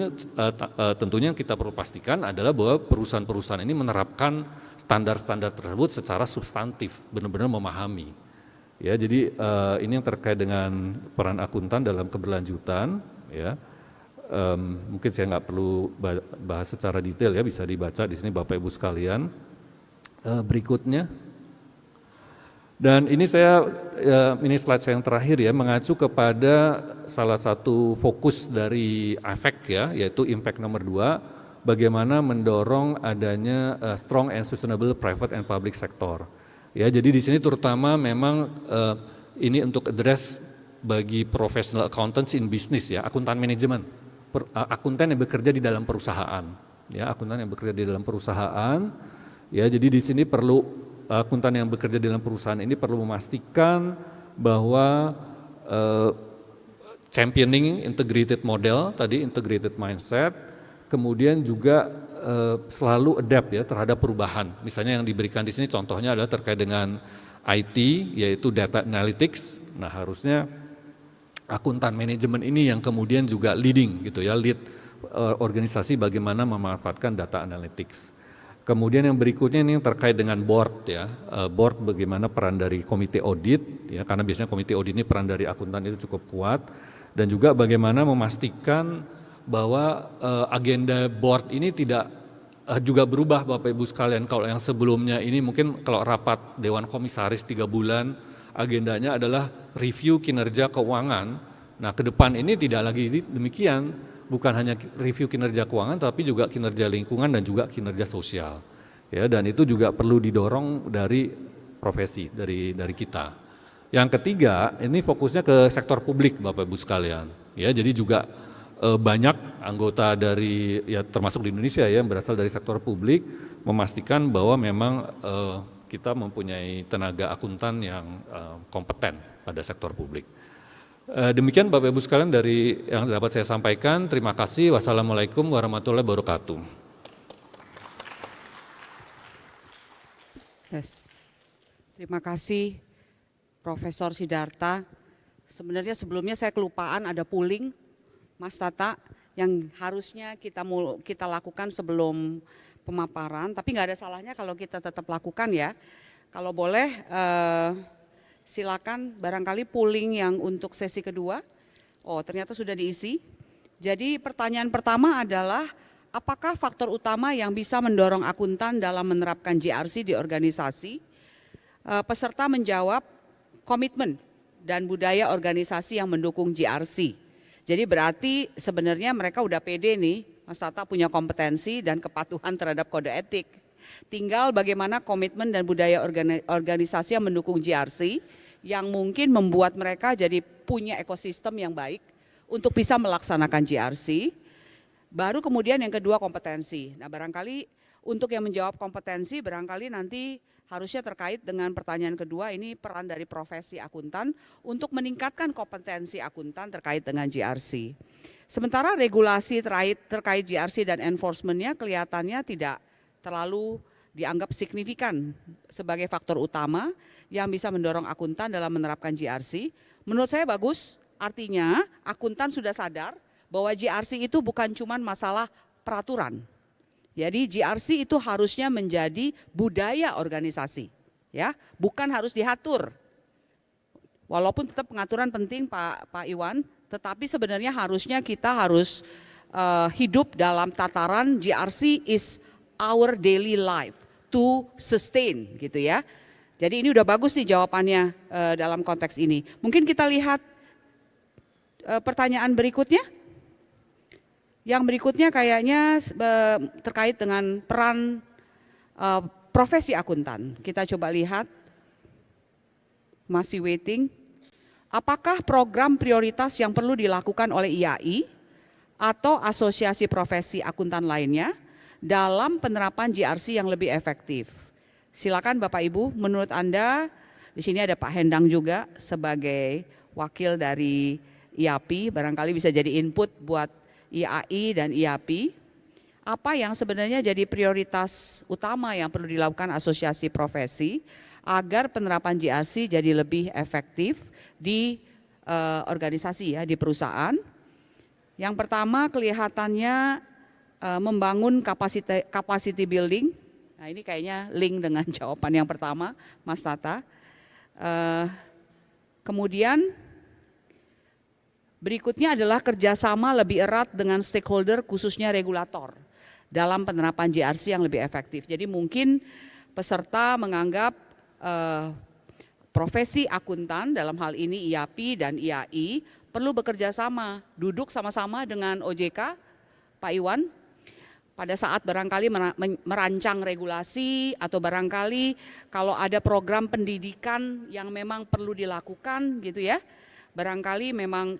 tentunya yang kita perlu pastikan adalah bahwa perusahaan-perusahaan ini menerapkan standar-standar tersebut secara substantif, benar-benar memahami. Ya, jadi ini yang terkait dengan peran akuntan dalam keberlanjutan. Ya, mungkin saya nggak perlu bahas secara detail ya, bisa dibaca di sini Bapak Ibu sekalian. Berikutnya, dan ini ini slide saya yang terakhir ya, mengacu kepada salah satu fokus dari AFEK ya, yaitu impact nomor 2, bagaimana mendorong adanya strong and sustainable private and public sector. Ya, jadi di sini terutama memang ini untuk address bagi professional accountants in business ya, akuntan manajemen, akuntan yang bekerja di dalam perusahaan, ya, akuntan yang bekerja di dalam perusahaan. Ya, jadi di sini perlu akuntan yang bekerja di dalam perusahaan ini perlu memastikan bahwa championing integrated model, tadi integrated mindset, kemudian juga selalu adapt ya terhadap perubahan. Misalnya yang diberikan di sini contohnya adalah terkait dengan IT, yaitu data analytics. Nah, harusnya akuntan manajemen ini yang kemudian juga leading gitu ya, lead organisasi bagaimana memanfaatkan data analytics. Kemudian yang berikutnya ini yang terkait dengan board ya, board bagaimana peran dari komite audit ya, karena biasanya komite audit ini peran dari akuntan itu cukup kuat, dan juga bagaimana memastikan bahwa agenda board ini tidak juga berubah Bapak Ibu sekalian. Kalau yang sebelumnya ini mungkin kalau rapat Dewan Komisaris 3 bulan agendanya adalah review kinerja keuangan. Nah, ke depan ini tidak lagi demikian, bukan hanya review kinerja keuangan tapi juga kinerja lingkungan dan juga kinerja sosial. Ya, dan itu juga perlu didorong dari profesi dari kita. Yang ketiga, ini fokusnya ke sektor publik Bapak Ibu sekalian. Ya, jadi juga banyak anggota dari ya termasuk di Indonesia ya yang berasal dari sektor publik memastikan bahwa memang kita mempunyai tenaga akuntan yang kompeten pada sektor publik. Demikian Bapak Ibu sekalian dari yang dapat saya sampaikan. Terima kasih. Wassalamualaikum warahmatullahi wabarakatuh. Terima kasih Profesor Sidarta. Sebenarnya sebelumnya saya kelupaan ada pooling Mas Tata yang harusnya kita lakukan sebelum pemaparan, tapi nggak ada salahnya kalau kita tetap lakukan ya. Kalau boleh silakan barangkali pooling yang untuk sesi kedua. Oh, ternyata sudah diisi. Jadi pertanyaan pertama adalah apakah faktor utama yang bisa mendorong akuntan dalam menerapkan GRC di organisasi? Peserta menjawab komitmen dan budaya organisasi yang mendukung GRC. Jadi berarti sebenarnya mereka udah pede nih, Mas Tata punya kompetensi dan kepatuhan terhadap kode etik. Tinggal bagaimana komitmen dan budaya organisasi yang mendukung GRC yang mungkin membuat mereka jadi punya ekosistem yang baik untuk bisa melaksanakan GRC. Baru kemudian yang kedua kompetensi. Nah, barangkali untuk yang menjawab kompetensi barangkali nanti harusnya terkait dengan pertanyaan kedua, ini peran dari profesi akuntan untuk meningkatkan kompetensi akuntan terkait dengan GRC. Sementara regulasi terkait GRC dan enforcement-nya kelihatannya tidak terlalu dianggap signifikan sebagai faktor utama yang bisa mendorong akuntan dalam menerapkan GRC. Menurut saya bagus, artinya akuntan sudah sadar bahwa GRC itu bukan cuma masalah peraturan. Jadi GRC itu harusnya menjadi budaya organisasi, ya, bukan harus diatur. Walaupun tetap pengaturan penting Pak Iwan, tetapi sebenarnya harusnya kita harus hidup dalam tataran GRC is our daily life to sustain, gitu ya. Jadi ini udah bagus nih jawabannya dalam konteks ini. Mungkin kita lihat pertanyaan berikutnya. Yang berikutnya kayaknya terkait dengan peran profesi akuntan. Kita coba lihat, masih waiting. Apakah program prioritas yang perlu dilakukan oleh IAI atau asosiasi profesi akuntan lainnya dalam penerapan GRC yang lebih efektif? Silakan Bapak Ibu, menurut Anda, di sini ada Pak Hendang juga sebagai wakil dari IAPI, barangkali bisa jadi input buat IAI dan IAPI. Apa yang sebenarnya jadi prioritas utama yang perlu dilakukan asosiasi profesi agar penerapan JRC jadi lebih efektif di organisasi ya, di perusahaan. Yang pertama kelihatannya membangun capacity building. Nah ini kayaknya link dengan jawaban yang pertama Mas Tata. Kemudian berikutnya adalah kerjasama lebih erat dengan stakeholder khususnya regulator dalam penerapan JRC yang lebih efektif. Jadi mungkin peserta menganggap profesi akuntan dalam hal ini IAPI dan IAI perlu bekerja sama, duduk sama-sama dengan OJK, Pak Iwan, pada saat barangkali merancang regulasi atau barangkali kalau ada program pendidikan yang memang perlu dilakukan gitu ya, barangkali memang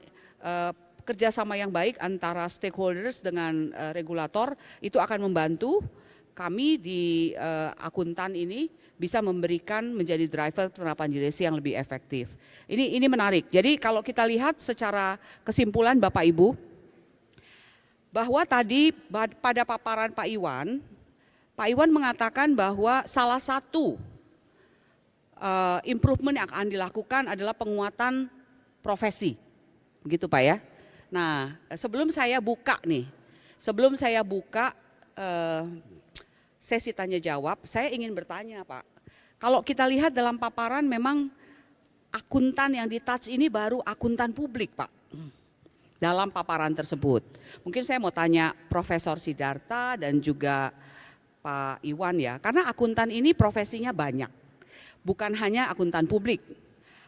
kerjasama yang baik antara stakeholders dengan regulator itu akan membantu kami di akuntan ini bisa memberikan menjadi driver penerapan JRC yang lebih efektif. Ini menarik. Jadi kalau kita lihat secara kesimpulan Bapak Ibu, bahwa tadi pada paparan Pak Iwan mengatakan bahwa salah satu improvement yang akan dilakukan adalah penguatan profesi. Begitu Pak ya. Nah sebelum saya buka sesi tanya jawab, saya ingin bertanya Pak, kalau kita lihat dalam paparan memang akuntan yang di-touch ini baru akuntan publik Pak, dalam paparan tersebut. Mungkin saya mau tanya Profesor Sidarta dan juga Pak Iwan ya, karena akuntan ini profesinya banyak, bukan hanya akuntan publik.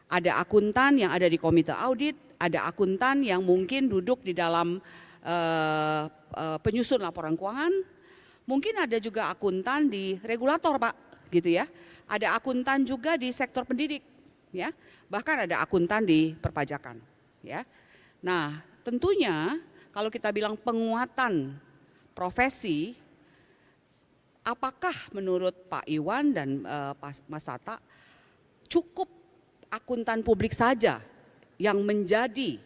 Ada akuntan yang ada di komite audit, ada akuntan yang mungkin duduk di dalam penyusun laporan keuangan, mungkin ada juga akuntan di regulator Pak, gitu ya. Ada akuntan juga di sektor pendidik, ya. Bahkan ada akuntan di perpajakan, ya. Nah, tentunya kalau kita bilang penguatan profesi, apakah menurut Pak Iwan dan Mas Tata cukup akuntan publik saja yang menjadi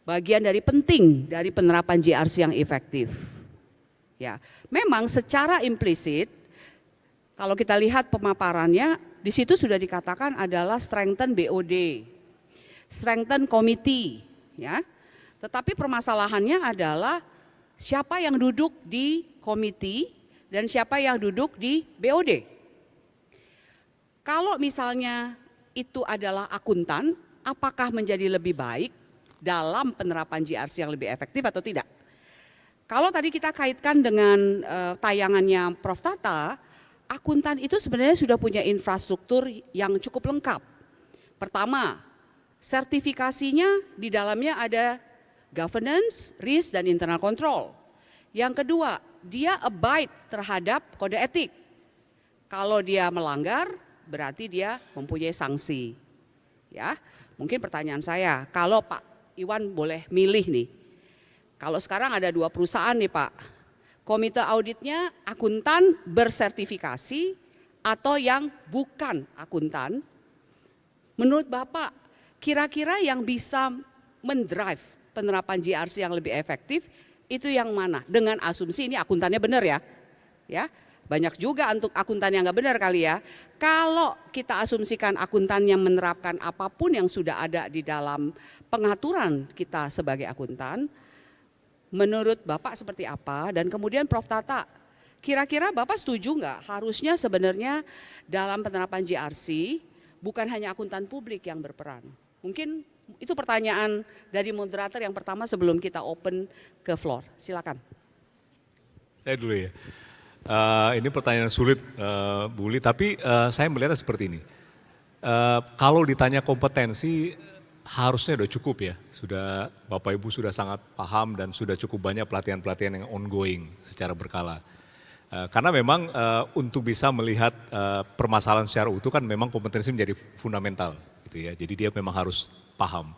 bagian dari penting dari penerapan JRC yang efektif? Ya, memang secara implisit kalau kita lihat pemaparannya di situ sudah dikatakan adalah strengthen BOD, strengthen committee, ya. Tetapi permasalahannya adalah siapa yang duduk di komite dan siapa yang duduk di BOD. Kalau misalnya itu adalah akuntan, apakah menjadi lebih baik dalam penerapan JRC yang lebih efektif atau tidak? Kalau tadi kita kaitkan dengan tayangannya Prof. Tata, akuntan itu sebenarnya sudah punya infrastruktur yang cukup lengkap. Pertama, sertifikasinya di dalamnya ada governance, risk, dan internal control. Yang kedua, dia abide terhadap kode etik. Kalau dia melanggar, berarti dia mempunyai sanksi. Ya, mungkin pertanyaan saya, kalau Pak Iwan boleh milih nih, kalau sekarang ada 2 perusahaan nih Pak, komite auditnya akuntan bersertifikasi atau yang bukan akuntan, menurut Bapak kira-kira yang bisa mendrive penerapan JRC yang lebih efektif itu yang mana? Dengan asumsi ini akuntannya benar ya, ya. Banyak juga untuk akuntan yang nggak benar kali ya. Kalau kita asumsikan akuntan yang menerapkan apapun yang sudah ada di dalam pengaturan kita sebagai akuntan, menurut Bapak seperti apa? Dan kemudian Prof. Tata, kira-kira Bapak setuju nggak harusnya sebenarnya dalam penerapan JRC bukan hanya akuntan publik yang berperan? Mungkin itu pertanyaan dari moderator yang pertama sebelum kita open ke floor. Silakan. Saya dulu ya. Ini pertanyaan sulit Bu Uli, tapi saya melihatnya seperti ini. Kalau ditanya kompetensi harusnya sudah cukup ya, sudah Bapak Ibu sudah sangat paham dan sudah cukup banyak pelatihan-pelatihan yang ongoing secara berkala. Karena memang untuk bisa melihat permasalahan secara utuh kan memang kompetensi menjadi fundamental gitu ya. Jadi dia memang harus paham.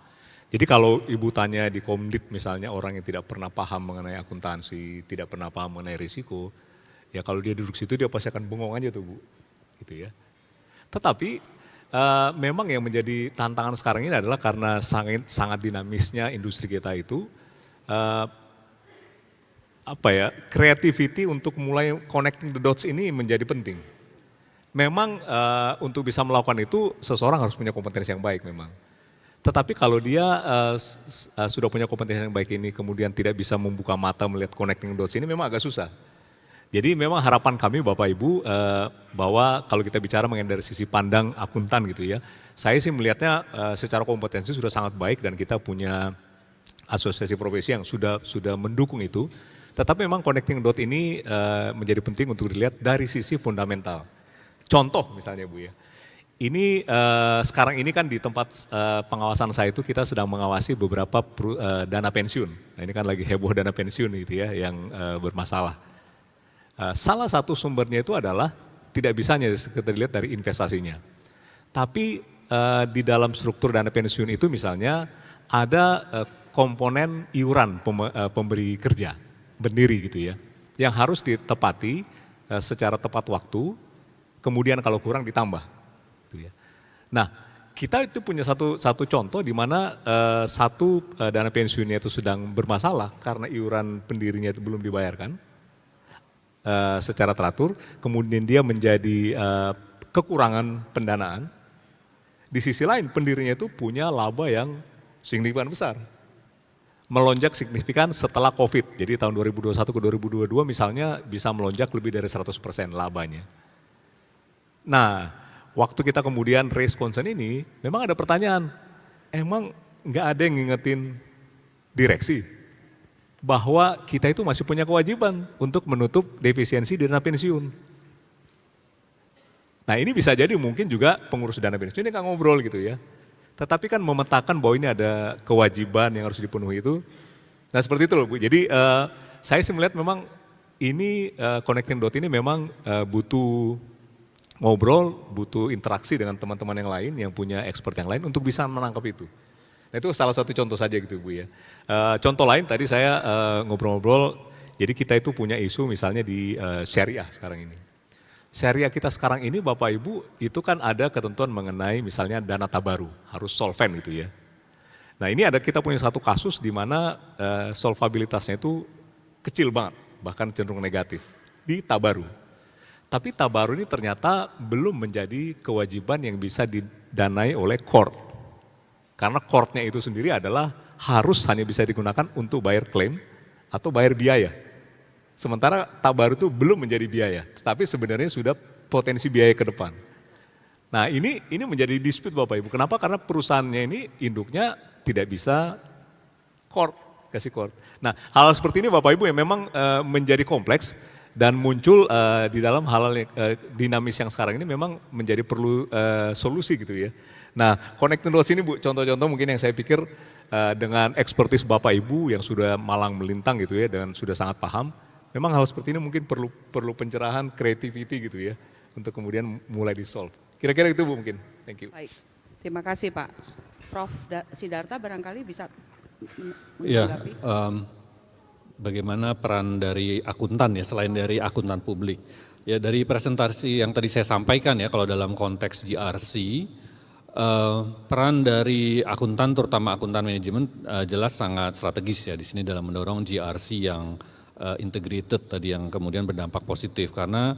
Jadi kalau Ibu tanya di Komdit misalnya orang yang tidak pernah paham mengenai akuntansi, tidak pernah paham mengenai risiko, ya kalau dia duduk situ dia pasti akan bengong aja tuh Bu, gitu ya. Tetapi Memang yang menjadi tantangan sekarang ini adalah karena sangat dinamisnya industri kita itu, creativity untuk mulai connecting the dots ini menjadi penting. Memang untuk bisa melakukan itu seseorang harus punya kompetensi yang baik memang. Tetapi kalau dia sudah punya kompetensi yang baik ini kemudian tidak bisa membuka mata melihat connecting the dots ini memang agak susah. Jadi memang harapan kami Bapak Ibu bahwa kalau kita bicara mengenai dari sisi pandang akuntan gitu ya, saya sih melihatnya secara kompetensi sudah sangat baik dan kita punya asosiasi profesi yang sudah mendukung itu. Tetapi memang connecting dot ini menjadi penting untuk dilihat dari sisi fundamental. Contoh misalnya Bu ya, ini sekarang ini kan di tempat pengawasan saya itu kita sedang mengawasi beberapa dana pensiun. Nah ini kan lagi heboh dana pensiun gitu ya yang bermasalah. Salah satu sumbernya itu adalah tidak bisanya kita lihat dari investasinya. Tapi di dalam struktur dana pensiun itu misalnya ada komponen iuran pemberi kerja berdiri gitu ya, yang harus ditepati secara tepat waktu, kemudian kalau kurang ditambah. Gitu ya. Nah kita itu punya satu contoh di mana satu dana pensiunnya itu sedang bermasalah karena iuran pendirinya itu belum dibayarkan secara teratur, kemudian dia menjadi kekurangan pendanaan. Di sisi lain pendirinya itu punya laba yang signifikan besar, melonjak signifikan setelah COVID. Jadi tahun 2021 ke 2022 misalnya bisa melonjak lebih dari 100% labanya. Nah, waktu kita kemudian raise concern ini, memang ada pertanyaan, emang nggak ada yang ngingetin direksi bahwa kita itu masih punya kewajiban untuk menutup defisiensi dana pensiun. Nah ini bisa jadi mungkin juga pengurus dana pensiun ini nggak ngobrol gitu ya. Tetapi kan memetakan bahwa ini ada kewajiban yang harus dipenuhi itu. Nah seperti itu loh Bu. Jadi saya sih melihat memang ini connecting dot ini memang butuh ngobrol, butuh interaksi dengan teman-teman yang lain yang punya expert yang lain untuk bisa menangkap itu. Nah itu salah satu contoh saja gitu Bu ya. Contoh lain tadi saya ngobrol-ngobrol, jadi kita itu punya isu misalnya di syariah sekarang ini. Syariah kita sekarang ini Bapak Ibu itu kan ada ketentuan mengenai misalnya dana tabaru, harus solven gitu ya. Nah ini kita punya satu kasus di mana solvabilitasnya itu kecil banget, bahkan cenderung negatif di tabaru. Tapi tabaru ini ternyata belum menjadi kewajiban yang bisa didanai oleh court. Karena court-nya itu sendiri adalah harus hanya bisa digunakan untuk bayar klaim atau bayar biaya. Sementara tabaru itu belum menjadi biaya, tetapi sebenarnya sudah potensi biaya ke depan. Nah ini menjadi dispute Bapak Ibu. Kenapa? Karena perusahaannya ini induknya tidak bisa kasih court. Nah hal seperti ini Bapak Ibu yang memang menjadi kompleks dan muncul di dalam hal-hal dinamis yang sekarang ini memang menjadi perlu solusi gitu ya. Nah, connecting dots ini Bu, contoh-contoh mungkin yang saya pikir dengan ekspertis Bapak Ibu yang sudah malang melintang gitu ya, dan sudah sangat paham, memang hal seperti ini mungkin perlu pencerahan, creativity gitu ya, untuk kemudian mulai di-solve. Kira-kira itu Bu mungkin, thank you. Baik, terima kasih Pak. Prof. Sidarta barangkali bisa Ya, menanggapi. bagaimana peran dari akuntan ya, selain dari akuntan publik. Ya dari presentasi yang tadi saya sampaikan ya, kalau dalam konteks GRC, peran dari akuntan terutama akuntan manajemen jelas sangat strategis ya di sini dalam mendorong GRC yang integrated tadi yang kemudian berdampak positif karena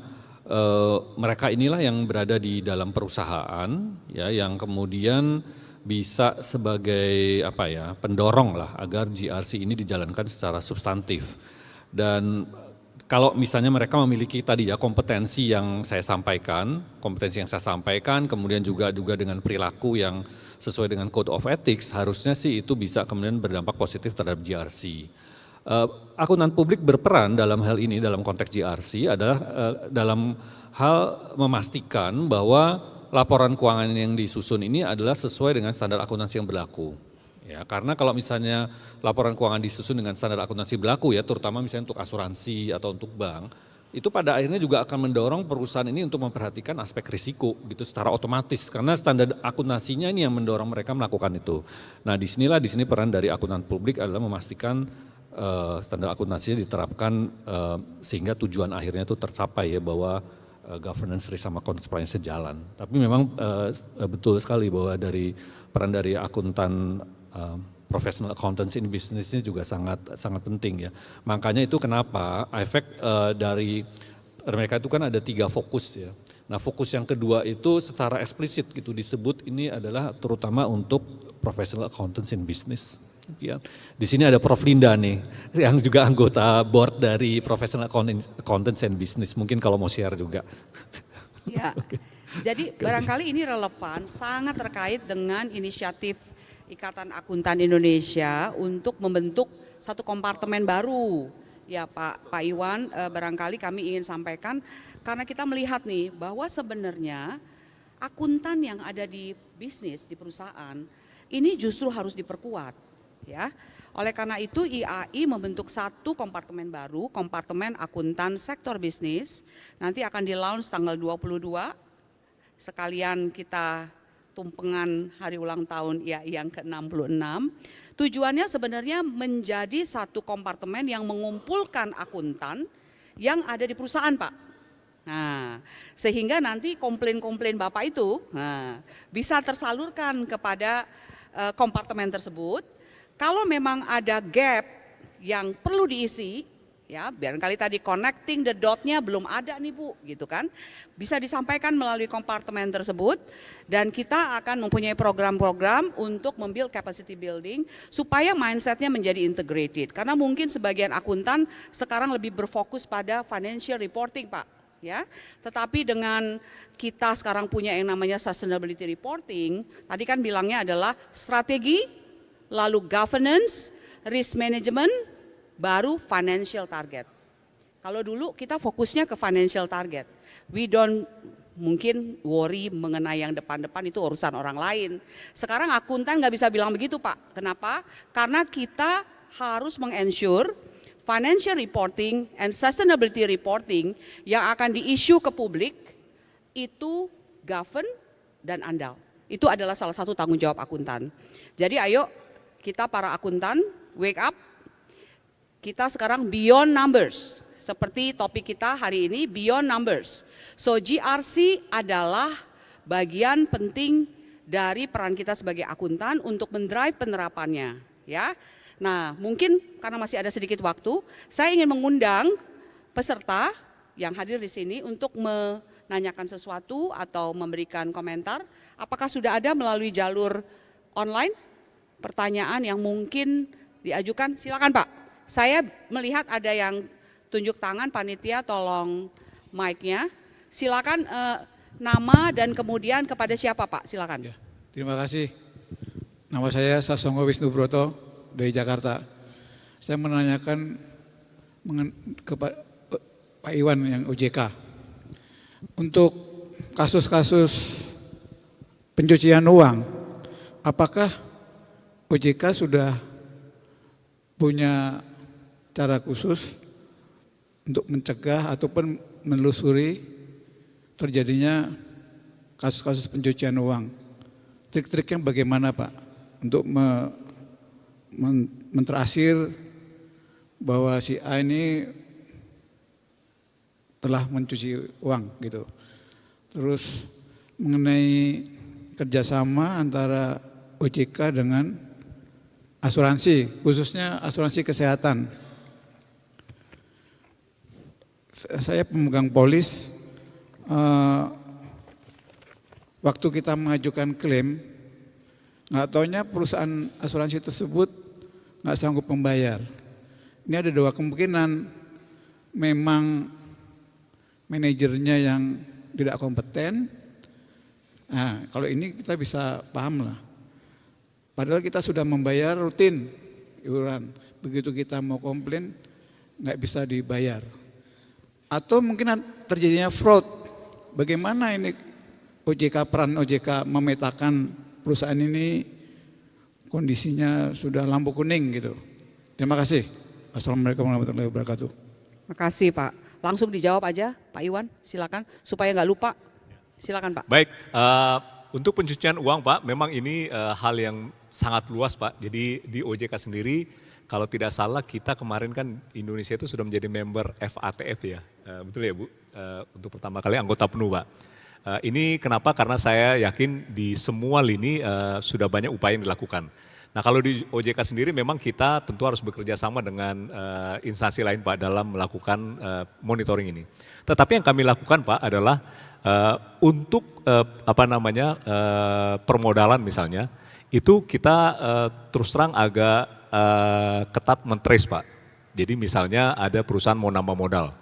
mereka inilah yang berada di dalam perusahaan ya yang kemudian bisa sebagai pendorong lah agar GRC ini dijalankan secara substantif. Dan kalau misalnya mereka memiliki tadi ya kompetensi yang saya sampaikan, kemudian juga dengan perilaku yang sesuai dengan Code of Ethics, harusnya sih itu bisa kemudian berdampak positif terhadap GRC. Akuntan publik berperan dalam hal ini, dalam konteks GRC adalah dalam hal memastikan bahwa laporan keuangan yang disusun ini adalah sesuai dengan standar akuntansi yang berlaku. Ya, karena kalau misalnya laporan keuangan disusun dengan standar akuntansi berlaku ya, terutama misalnya untuk asuransi atau untuk bank, itu pada akhirnya juga akan mendorong perusahaan ini untuk memperhatikan aspek risiko gitu secara otomatis karena standar akuntansinya ini yang mendorong mereka melakukan itu. Nah, di sini peran dari akuntan publik adalah memastikan standar akuntansinya diterapkan sehingga tujuan akhirnya itu tercapai ya bahwa governance risk sama compliance sejalan. Tapi memang betul sekali bahwa peran dari akuntan professional accountants in business ini juga sangat penting ya. Makanya itu kenapa efek dari mereka itu kan ada 3 fokus ya. Nah fokus yang kedua itu secara eksplisit gitu disebut ini adalah terutama untuk professional accountants in business. Ya. Di sini ada Prof. Linda nih, yang juga anggota board dari Professional Accountants and Business. Mungkin kalau mau share juga. Ya, jadi barangkali ini relevan, sangat terkait dengan inisiatif Ikatan Akuntan Indonesia untuk membentuk satu kompartemen baru. Ya Pak Iwan, barangkali kami ingin sampaikan, karena kita melihat nih bahwa sebenarnya akuntan yang ada di bisnis, di perusahaan, ini justru harus diperkuat. Ya, oleh karena itu IAI membentuk satu kompartemen baru, kompartemen akuntan sektor bisnis. Nanti akan di-launch tanggal 22. Sekalian kita tumpengan hari ulang tahun IAI yang ke-66. Tujuannya sebenarnya menjadi satu kompartemen yang mengumpulkan akuntan yang ada di perusahaan, Pak. Nah, sehingga nanti komplain-komplain Bapak itu bisa tersalurkan kepada kompartemen tersebut. Kalau memang ada gap yang perlu diisi, ya barangkali tadi connecting the dot-nya belum ada nih Bu, gitu kan. Bisa disampaikan melalui kompartemen tersebut dan kita akan mempunyai program-program untuk membuild capacity building supaya mindset-nya menjadi integrated. Karena mungkin sebagian akuntan sekarang lebih berfokus pada financial reporting Pak. Ya, tetapi dengan kita sekarang punya yang namanya sustainability reporting, tadi kan bilangnya adalah strategi, lalu governance, risk management, baru financial target. Kalau dulu kita fokusnya ke financial target, we don't mungkin worry mengenai yang depan-depan itu urusan orang lain. Sekarang akuntan nggak bisa bilang begitu Pak. Kenapa? Karena kita harus meng-ensure financial reporting and sustainability reporting yang akan di-issue ke publik itu govern dan andal. Itu adalah salah satu tanggung jawab akuntan. Jadi ayo kita para akuntan wake up, kita sekarang beyond numbers. Seperti topik kita hari ini beyond numbers. So GRC adalah bagian penting dari peran kita sebagai akuntan untuk mendrive penerapannya. Ya. Nah mungkin karena masih ada sedikit waktu, saya ingin mengundang peserta yang hadir di sini untuk menanyakan sesuatu atau memberikan komentar. Apakah sudah ada melalui jalur online? Pertanyaan yang mungkin diajukan, silakan Pak. Saya melihat ada yang tunjuk tangan, panitia tolong mic-nya. Silakan nama dan kemudian kepada siapa Pak, silakan. Ya, terima kasih. Nama saya Sasongko Wisnu Broto dari Jakarta. Saya menanyakan kepada Pak Iwan yang OJK. Untuk kasus-kasus pencucian uang, apakah OJK sudah punya cara khusus untuk mencegah ataupun menelusuri terjadinya kasus-kasus pencucian uang? Trik-triknya bagaimana Pak untuk menterasir bahwa si A ini telah mencuci uang gitu. Terus mengenai kerjasama antara OJK dengan asuransi, khususnya asuransi kesehatan. Saya pemegang polis, waktu kita mengajukan klaim, nggak taunya perusahaan asuransi tersebut nggak sanggup membayar. Ini ada 2 kemungkinan, memang manajernya yang tidak kompeten. Nah, kalau ini kita bisa paham lah. Padahal kita sudah membayar rutin iuran, begitu kita mau komplain nggak bisa dibayar. Atau mungkin terjadinya fraud. Bagaimana ini peran OJK memetakan perusahaan ini kondisinya sudah lampu kuning gitu. Terima kasih. Assalamualaikum warahmatullahi wabarakatuh. Terima kasih Pak. Langsung dijawab aja Pak Iwan, silakan supaya nggak lupa. Silakan Pak. Baik, untuk pencucian uang Pak, memang ini hal yang sangat luas Pak. Jadi di OJK sendiri, kalau tidak salah kita kemarin kan Indonesia itu sudah menjadi member FATF ya, betul ya Bu, untuk pertama kali anggota penuh Pak. Ini kenapa? Karena saya yakin di semua lini sudah banyak upaya yang dilakukan. Nah kalau di OJK sendiri memang kita tentu harus bekerja sama dengan instansi lain Pak dalam melakukan monitoring ini. Tetapi yang kami lakukan Pak adalah untuk permodalan misalnya, itu kita terus terang agak ketat men-trace Pak. Jadi misalnya ada perusahaan mau nambah modal,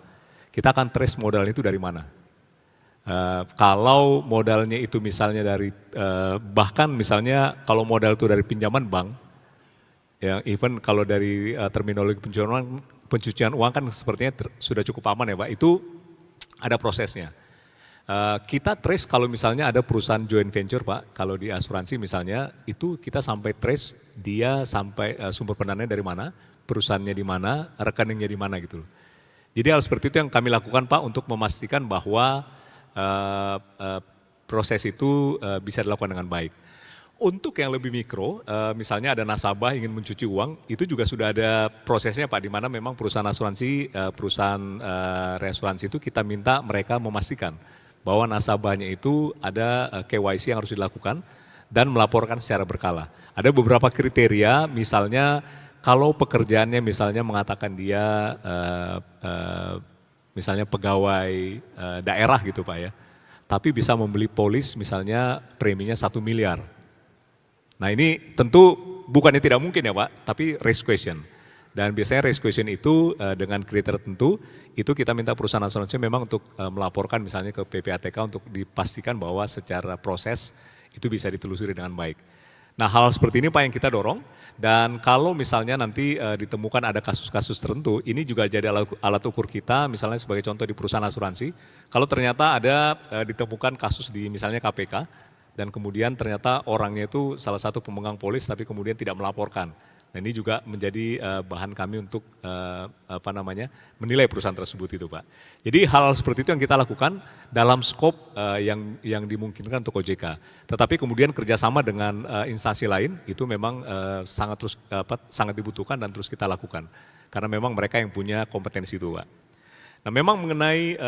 kita akan trace modal itu dari mana. Kalau modalnya itu misalnya dari, bahkan misalnya kalau modal itu dari pinjaman bank, ya even kalau dari terminologi pencucian uang kan sepertinya sudah cukup aman ya Pak, itu ada prosesnya. Kita trace kalau misalnya ada perusahaan joint venture Pak, kalau di asuransi misalnya, itu kita sampai trace dia sampai sumber pendananya dari mana, perusahaannya di mana, rekeningnya di mana gitu loh. Jadi hal seperti itu yang kami lakukan Pak untuk memastikan bahwa proses itu bisa dilakukan dengan baik. Untuk yang lebih mikro, misalnya ada nasabah ingin mencuci uang, itu juga sudah ada prosesnya Pak, di mana memang perusahaan asuransi, perusahaan reasuransi itu kita minta mereka memastikan bahwa nasabahnya itu ada KYC yang harus dilakukan dan melaporkan secara berkala. Ada beberapa kriteria, misalnya kalau pekerjaannya misalnya mengatakan dia misalnya pegawai daerah gitu Pak ya, tapi bisa membeli polis misalnya preminya 1 miliar. Nah ini tentu bukannya tidak mungkin ya Pak, tapi risk question. Dan biasanya risk question itu dengan kriteria tertentu, itu kita minta perusahaan asuransi memang untuk melaporkan misalnya ke PPATK untuk dipastikan bahwa secara proses itu bisa ditelusuri dengan baik. Nah hal seperti ini Pak yang kita dorong, dan kalau misalnya nanti ditemukan ada kasus-kasus tertentu, ini juga jadi alat ukur kita, misalnya sebagai contoh di perusahaan asuransi, kalau ternyata ada ditemukan kasus di misalnya KPK, dan kemudian ternyata orangnya itu salah satu pemegang polis tapi kemudian tidak melaporkan. Nah ini juga menjadi bahan kami untuk menilai perusahaan tersebut itu Pak. Jadi hal seperti itu yang kita lakukan dalam skop yang dimungkinkan untuk OJK. Tetapi kemudian kerjasama dengan instansi lain itu memang sangat dibutuhkan dan terus kita lakukan. Karena memang mereka yang punya kompetensi itu Pak. Nah memang mengenai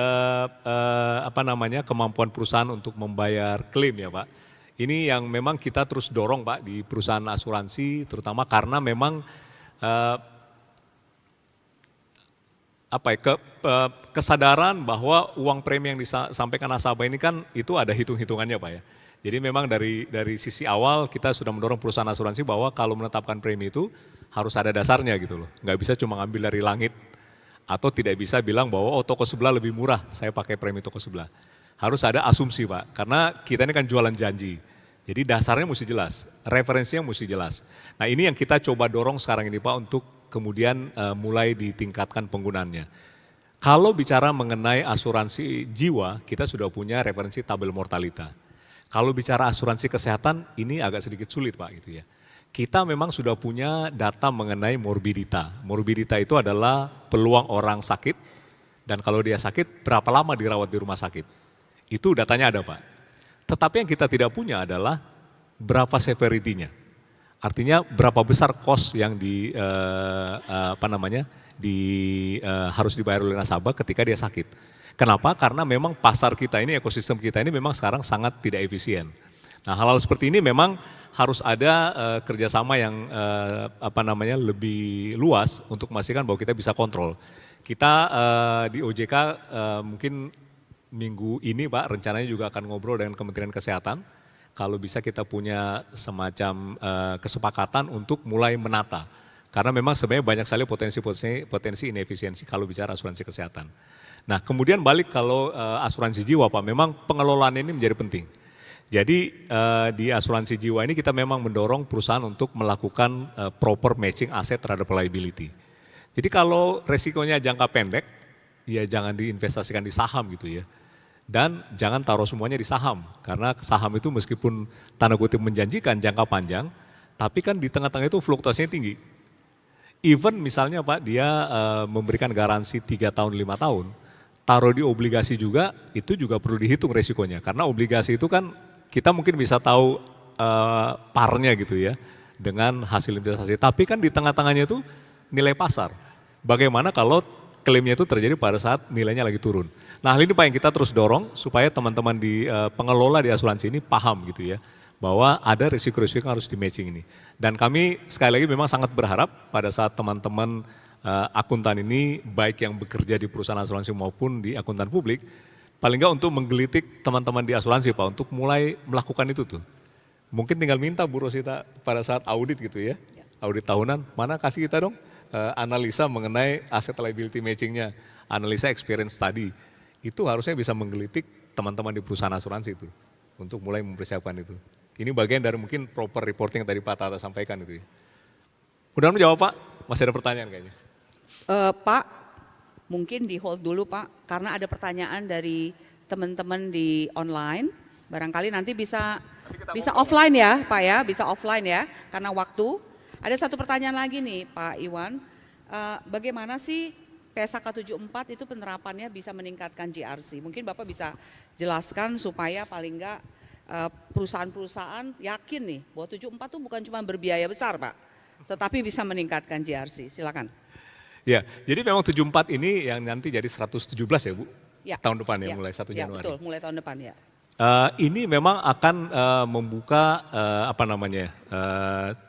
kemampuan perusahaan untuk membayar klaim ya Pak. Ini yang memang kita terus dorong Pak di perusahaan asuransi, terutama karena memang kesadaran bahwa uang premi yang disampaikan nasabah ini kan itu ada hitung-hitungannya Pak ya. Jadi memang dari sisi awal kita sudah mendorong perusahaan asuransi bahwa kalau menetapkan premi itu harus ada dasarnya gitu loh. Nggak bisa cuma ngambil dari langit atau tidak bisa bilang bahwa toko sebelah lebih murah, saya pakai premi toko sebelah. Harus ada asumsi Pak, karena kita ini kan jualan janji. Jadi dasarnya mesti jelas, referensinya mesti jelas. Nah ini yang kita coba dorong sekarang ini Pak untuk kemudian mulai ditingkatkan penggunaannya. Kalau bicara mengenai asuransi jiwa, kita sudah punya referensi tabel mortalita. Kalau bicara asuransi kesehatan, ini agak sedikit sulit Pak gitu ya. Kita memang sudah punya data mengenai morbidita. Morbidita itu adalah peluang orang sakit, dan kalau dia sakit berapa lama dirawat di rumah sakit. Itu datanya ada Pak. Tetapi yang kita tidak punya adalah berapa severity-nya. Artinya berapa besar cost yang harus dibayar oleh nasabah ketika dia sakit. Kenapa? Karena memang pasar kita ini, ekosistem kita ini memang sekarang sangat tidak efisien. Nah hal-hal seperti ini memang harus ada kerjasama yang lebih luas untuk memastikan bahwa kita bisa kontrol. Kita di OJK mungkin minggu ini Pak rencananya juga akan ngobrol dengan Kementerian Kesehatan. Kalau bisa kita punya semacam kesepakatan untuk mulai menata. Karena memang sebenarnya banyak sekali potensi inefisiensi kalau bicara asuransi kesehatan. Nah kemudian balik kalau asuransi jiwa Pak, memang pengelolaan ini menjadi penting. Jadi di asuransi jiwa ini kita memang mendorong perusahaan untuk melakukan proper matching aset terhadap liability. Jadi kalau resikonya jangka pendek, ya jangan diinvestasikan di saham gitu ya. Dan jangan taruh semuanya di saham, karena saham itu meskipun tanda kutip menjanjikan jangka panjang, tapi kan di tengah-tengah itu fluktuasinya tinggi. Even misalnya Pak dia memberikan garansi 3 tahun, 5 tahun, taruh di obligasi juga, itu juga perlu dihitung resikonya. Karena obligasi itu kan kita mungkin bisa tahu parnya gitu ya, dengan hasil investasi. Tapi kan di tengah-tengahnya itu nilai pasar. Bagaimana kalau klaimnya itu terjadi pada saat nilainya lagi turun. Nah, hal ini Pak yang kita terus dorong supaya teman-teman di pengelola di asuransi ini paham gitu ya, bahwa ada risiko-risiko yang harus di matching ini. Dan kami sekali lagi memang sangat berharap pada saat teman-teman akuntan ini, baik yang bekerja di perusahaan asuransi maupun di akuntan publik, paling nggak untuk menggelitik teman-teman di asuransi Pak, untuk mulai melakukan itu tuh. Mungkin tinggal minta Bu Rosita pada saat audit gitu ya, audit tahunan, mana kasih kita dong analisa mengenai asset liability matchingnya, analisa experience study. Itu harusnya bisa menggelitik teman-teman di perusahaan asuransi itu untuk mulai mempersiapkan itu. Ini bagian dari mungkin proper reporting yang tadi Pak Tata sampaikan itu ya. Mudah-mudahan menjawab Pak, masih ada pertanyaan kayaknya. Pak, mungkin di hold dulu Pak, karena ada pertanyaan dari teman-teman di online. Barangkali nanti bisa offline ya Pak ya, bisa offline ya, karena waktu. Ada satu pertanyaan lagi nih Pak Iwan, bagaimana sih PSAK 74 itu penerapannya bisa meningkatkan GRC? Mungkin Bapak bisa jelaskan supaya paling enggak perusahaan-perusahaan yakin nih bahwa 74 itu bukan cuma berbiaya besar Pak, tetapi bisa meningkatkan GRC. Silakan. Ya, jadi memang 74 ini yang nanti jadi 117 ya Bu, Ya, tahun depan ya, ya, mulai 1 ya, Januari. Betul, mulai tahun depan ya. Ini memang akan membuka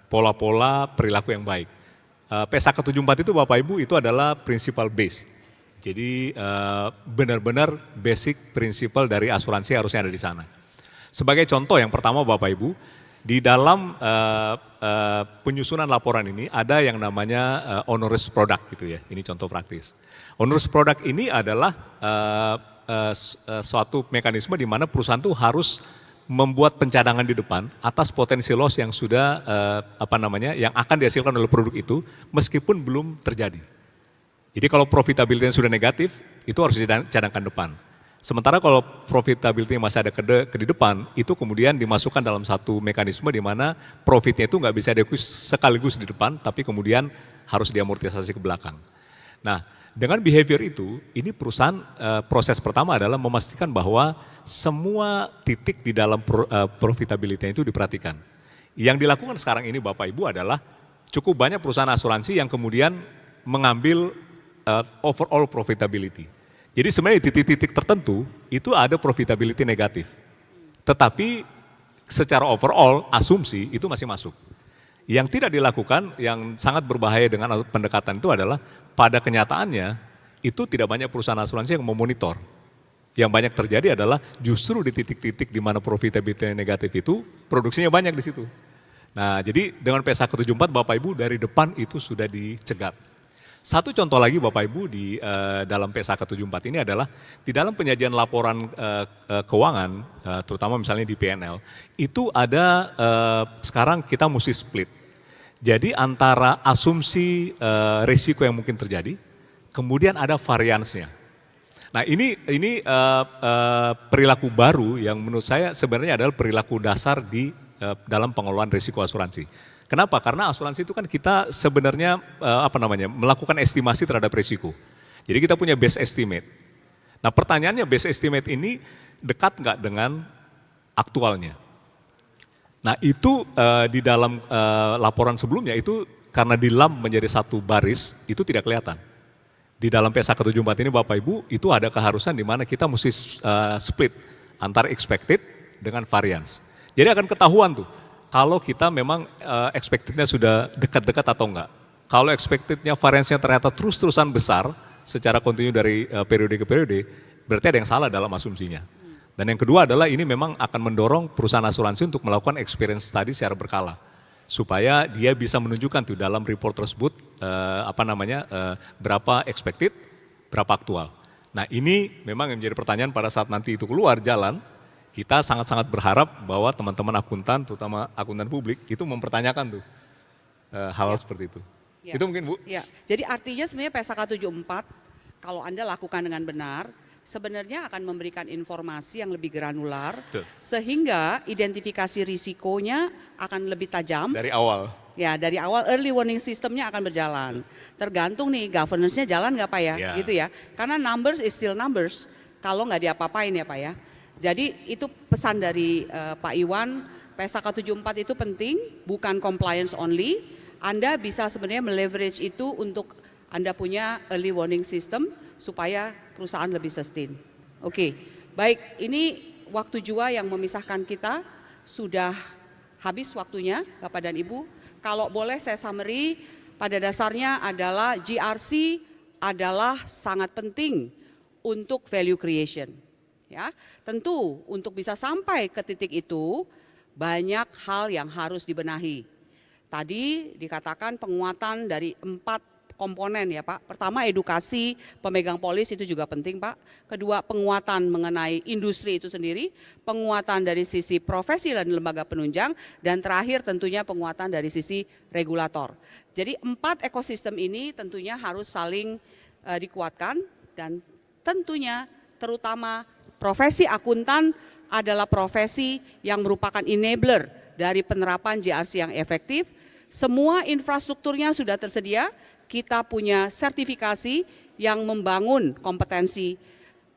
pola-pola perilaku yang baik. PSAK 74 itu Bapak Ibu itu adalah principle based. Jadi benar-benar basic principle dari asuransi harusnya ada di sana. Sebagai contoh yang pertama Bapak Ibu, di dalam penyusunan laporan ini ada yang namanya onerous product gitu ya. Ini contoh praktis. Onerous product ini adalah suatu mekanisme di mana perusahaan itu harus membuat pencadangan di depan atas potensi loss yang sudah yang akan dihasilkan oleh produk itu meskipun belum terjadi. Jadi kalau profitability sudah negatif itu harus dicadangkan depan. Sementara kalau profitability masih ada ke di depan, itu kemudian dimasukkan dalam satu mekanisme di mana profitnya itu nggak bisa diakui sekaligus di depan, tapi kemudian harus diamortisasi ke belakang. Nah, dengan behavior itu, ini perusahaan proses pertama adalah memastikan bahwa semua titik di dalam profitability itu diperhatikan. Yang dilakukan sekarang ini Bapak Ibu adalah cukup banyak perusahaan asuransi yang kemudian mengambil overall profitability. Jadi sebenarnya di titik-titik tertentu itu ada profitability negatif. Tetapi secara overall asumsi itu masih masuk. Yang tidak dilakukan yang sangat berbahaya dengan pendekatan itu adalah pada kenyataannya itu tidak banyak perusahaan asuransi yang memonitor. Yang banyak terjadi adalah justru di titik-titik di mana profitability negatif itu produksinya banyak di situ. Nah, jadi dengan PSAK 74 Bapak Ibu dari depan itu sudah dicegat. Satu contoh lagi Bapak Ibu di dalam PSAK 74 ini adalah di dalam penyajian laporan keuangan, terutama misalnya di PNL, itu ada sekarang kita mesti split. Jadi antara asumsi risiko yang mungkin terjadi, kemudian ada variansnya. Nah ini perilaku baru yang menurut saya sebenarnya adalah perilaku dasar di dalam pengelolaan risiko asuransi. Kenapa? Karena asuransi itu kan kita sebenarnya melakukan estimasi terhadap risiko. Jadi kita punya base estimate. Nah pertanyaannya base estimate ini dekat nggak dengan aktualnya? Nah itu di dalam laporan sebelumnya itu karena di LAM menjadi satu baris itu tidak kelihatan. Di dalam PSAK 74 ini Bapak Ibu itu ada keharusan di mana kita mesti split antara expected dengan variance. Jadi akan ketahuan tuh. Kalau kita memang expected-nya sudah dekat-dekat atau enggak. Kalau expected-nya variance-nya ternyata terus-terusan besar secara kontinu dari periode ke periode, berarti ada yang salah dalam asumsinya. Dan yang kedua adalah ini memang akan mendorong perusahaan asuransi untuk melakukan experience study secara berkala. Supaya dia bisa menunjukkan tuh dalam report tersebut berapa expected, berapa aktual. Nah ini memang yang menjadi pertanyaan pada saat nanti itu keluar jalan. Kita sangat-sangat berharap bahwa teman-teman akuntan, terutama akuntan publik, itu mempertanyakan tuh hal-hal seperti itu. Ya. Itu mungkin Bu. Ya, jadi artinya sebenarnya PSAK 74, kalau Anda lakukan dengan benar, sebenarnya akan memberikan informasi yang lebih granular, Betul. sehingga identifikasi risikonya akan lebih tajam. Dari awal. Ya, dari awal early warning systemnya akan berjalan. Tergantung nih governance-nya jalan nggak Pak ya, Ya. gitu ya. Karena numbers is still numbers, kalau nggak diapa-apain ya Pak ya. Jadi itu pesan dari Pak Iwan, PSAK 74 itu penting, bukan compliance only. Anda bisa sebenarnya meleverage itu untuk Anda punya early warning system supaya perusahaan lebih sustain. Oke, baik, ini waktu jua yang memisahkan kita sudah habis waktunya Bapak dan Ibu. Kalau boleh saya summary, pada dasarnya adalah GRC adalah sangat penting untuk value creation. Ya, tentu untuk bisa sampai ke titik itu banyak hal yang harus dibenahi. Tadi dikatakan penguatan dari 4 komponen ya Pak. Pertama edukasi pemegang polis itu juga penting Pak. Kedua penguatan mengenai industri itu sendiri, penguatan dari sisi profesi dan lembaga penunjang, dan terakhir tentunya penguatan dari sisi regulator. Jadi 4 ekosistem ini tentunya harus saling dikuatkan, dan tentunya terutama profesi akuntan adalah profesi yang merupakan enabler dari penerapan GRC yang efektif. Semua infrastrukturnya sudah tersedia, kita punya sertifikasi yang membangun kompetensi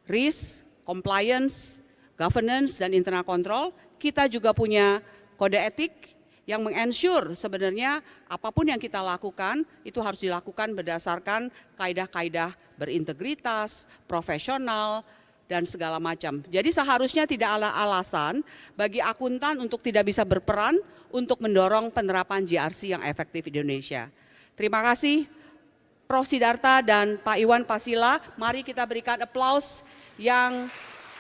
risk, compliance, governance, dan internal control. Kita juga punya kode etik yang meng-ensure sebenarnya apapun yang kita lakukan itu harus dilakukan berdasarkan kaidah-kaidah berintegritas, profesional, dan segala macam. Jadi seharusnya tidak ada alasan bagi akuntan untuk tidak bisa berperan untuk mendorong penerapan GRC yang efektif di Indonesia. Terima kasih Prof. Sidarta dan Pak Iwan Pasila. Mari kita berikan aplaus yang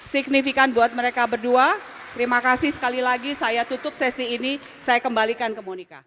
signifikan buat mereka berdua. Terima kasih sekali lagi, saya tutup sesi ini, saya kembalikan ke Monica.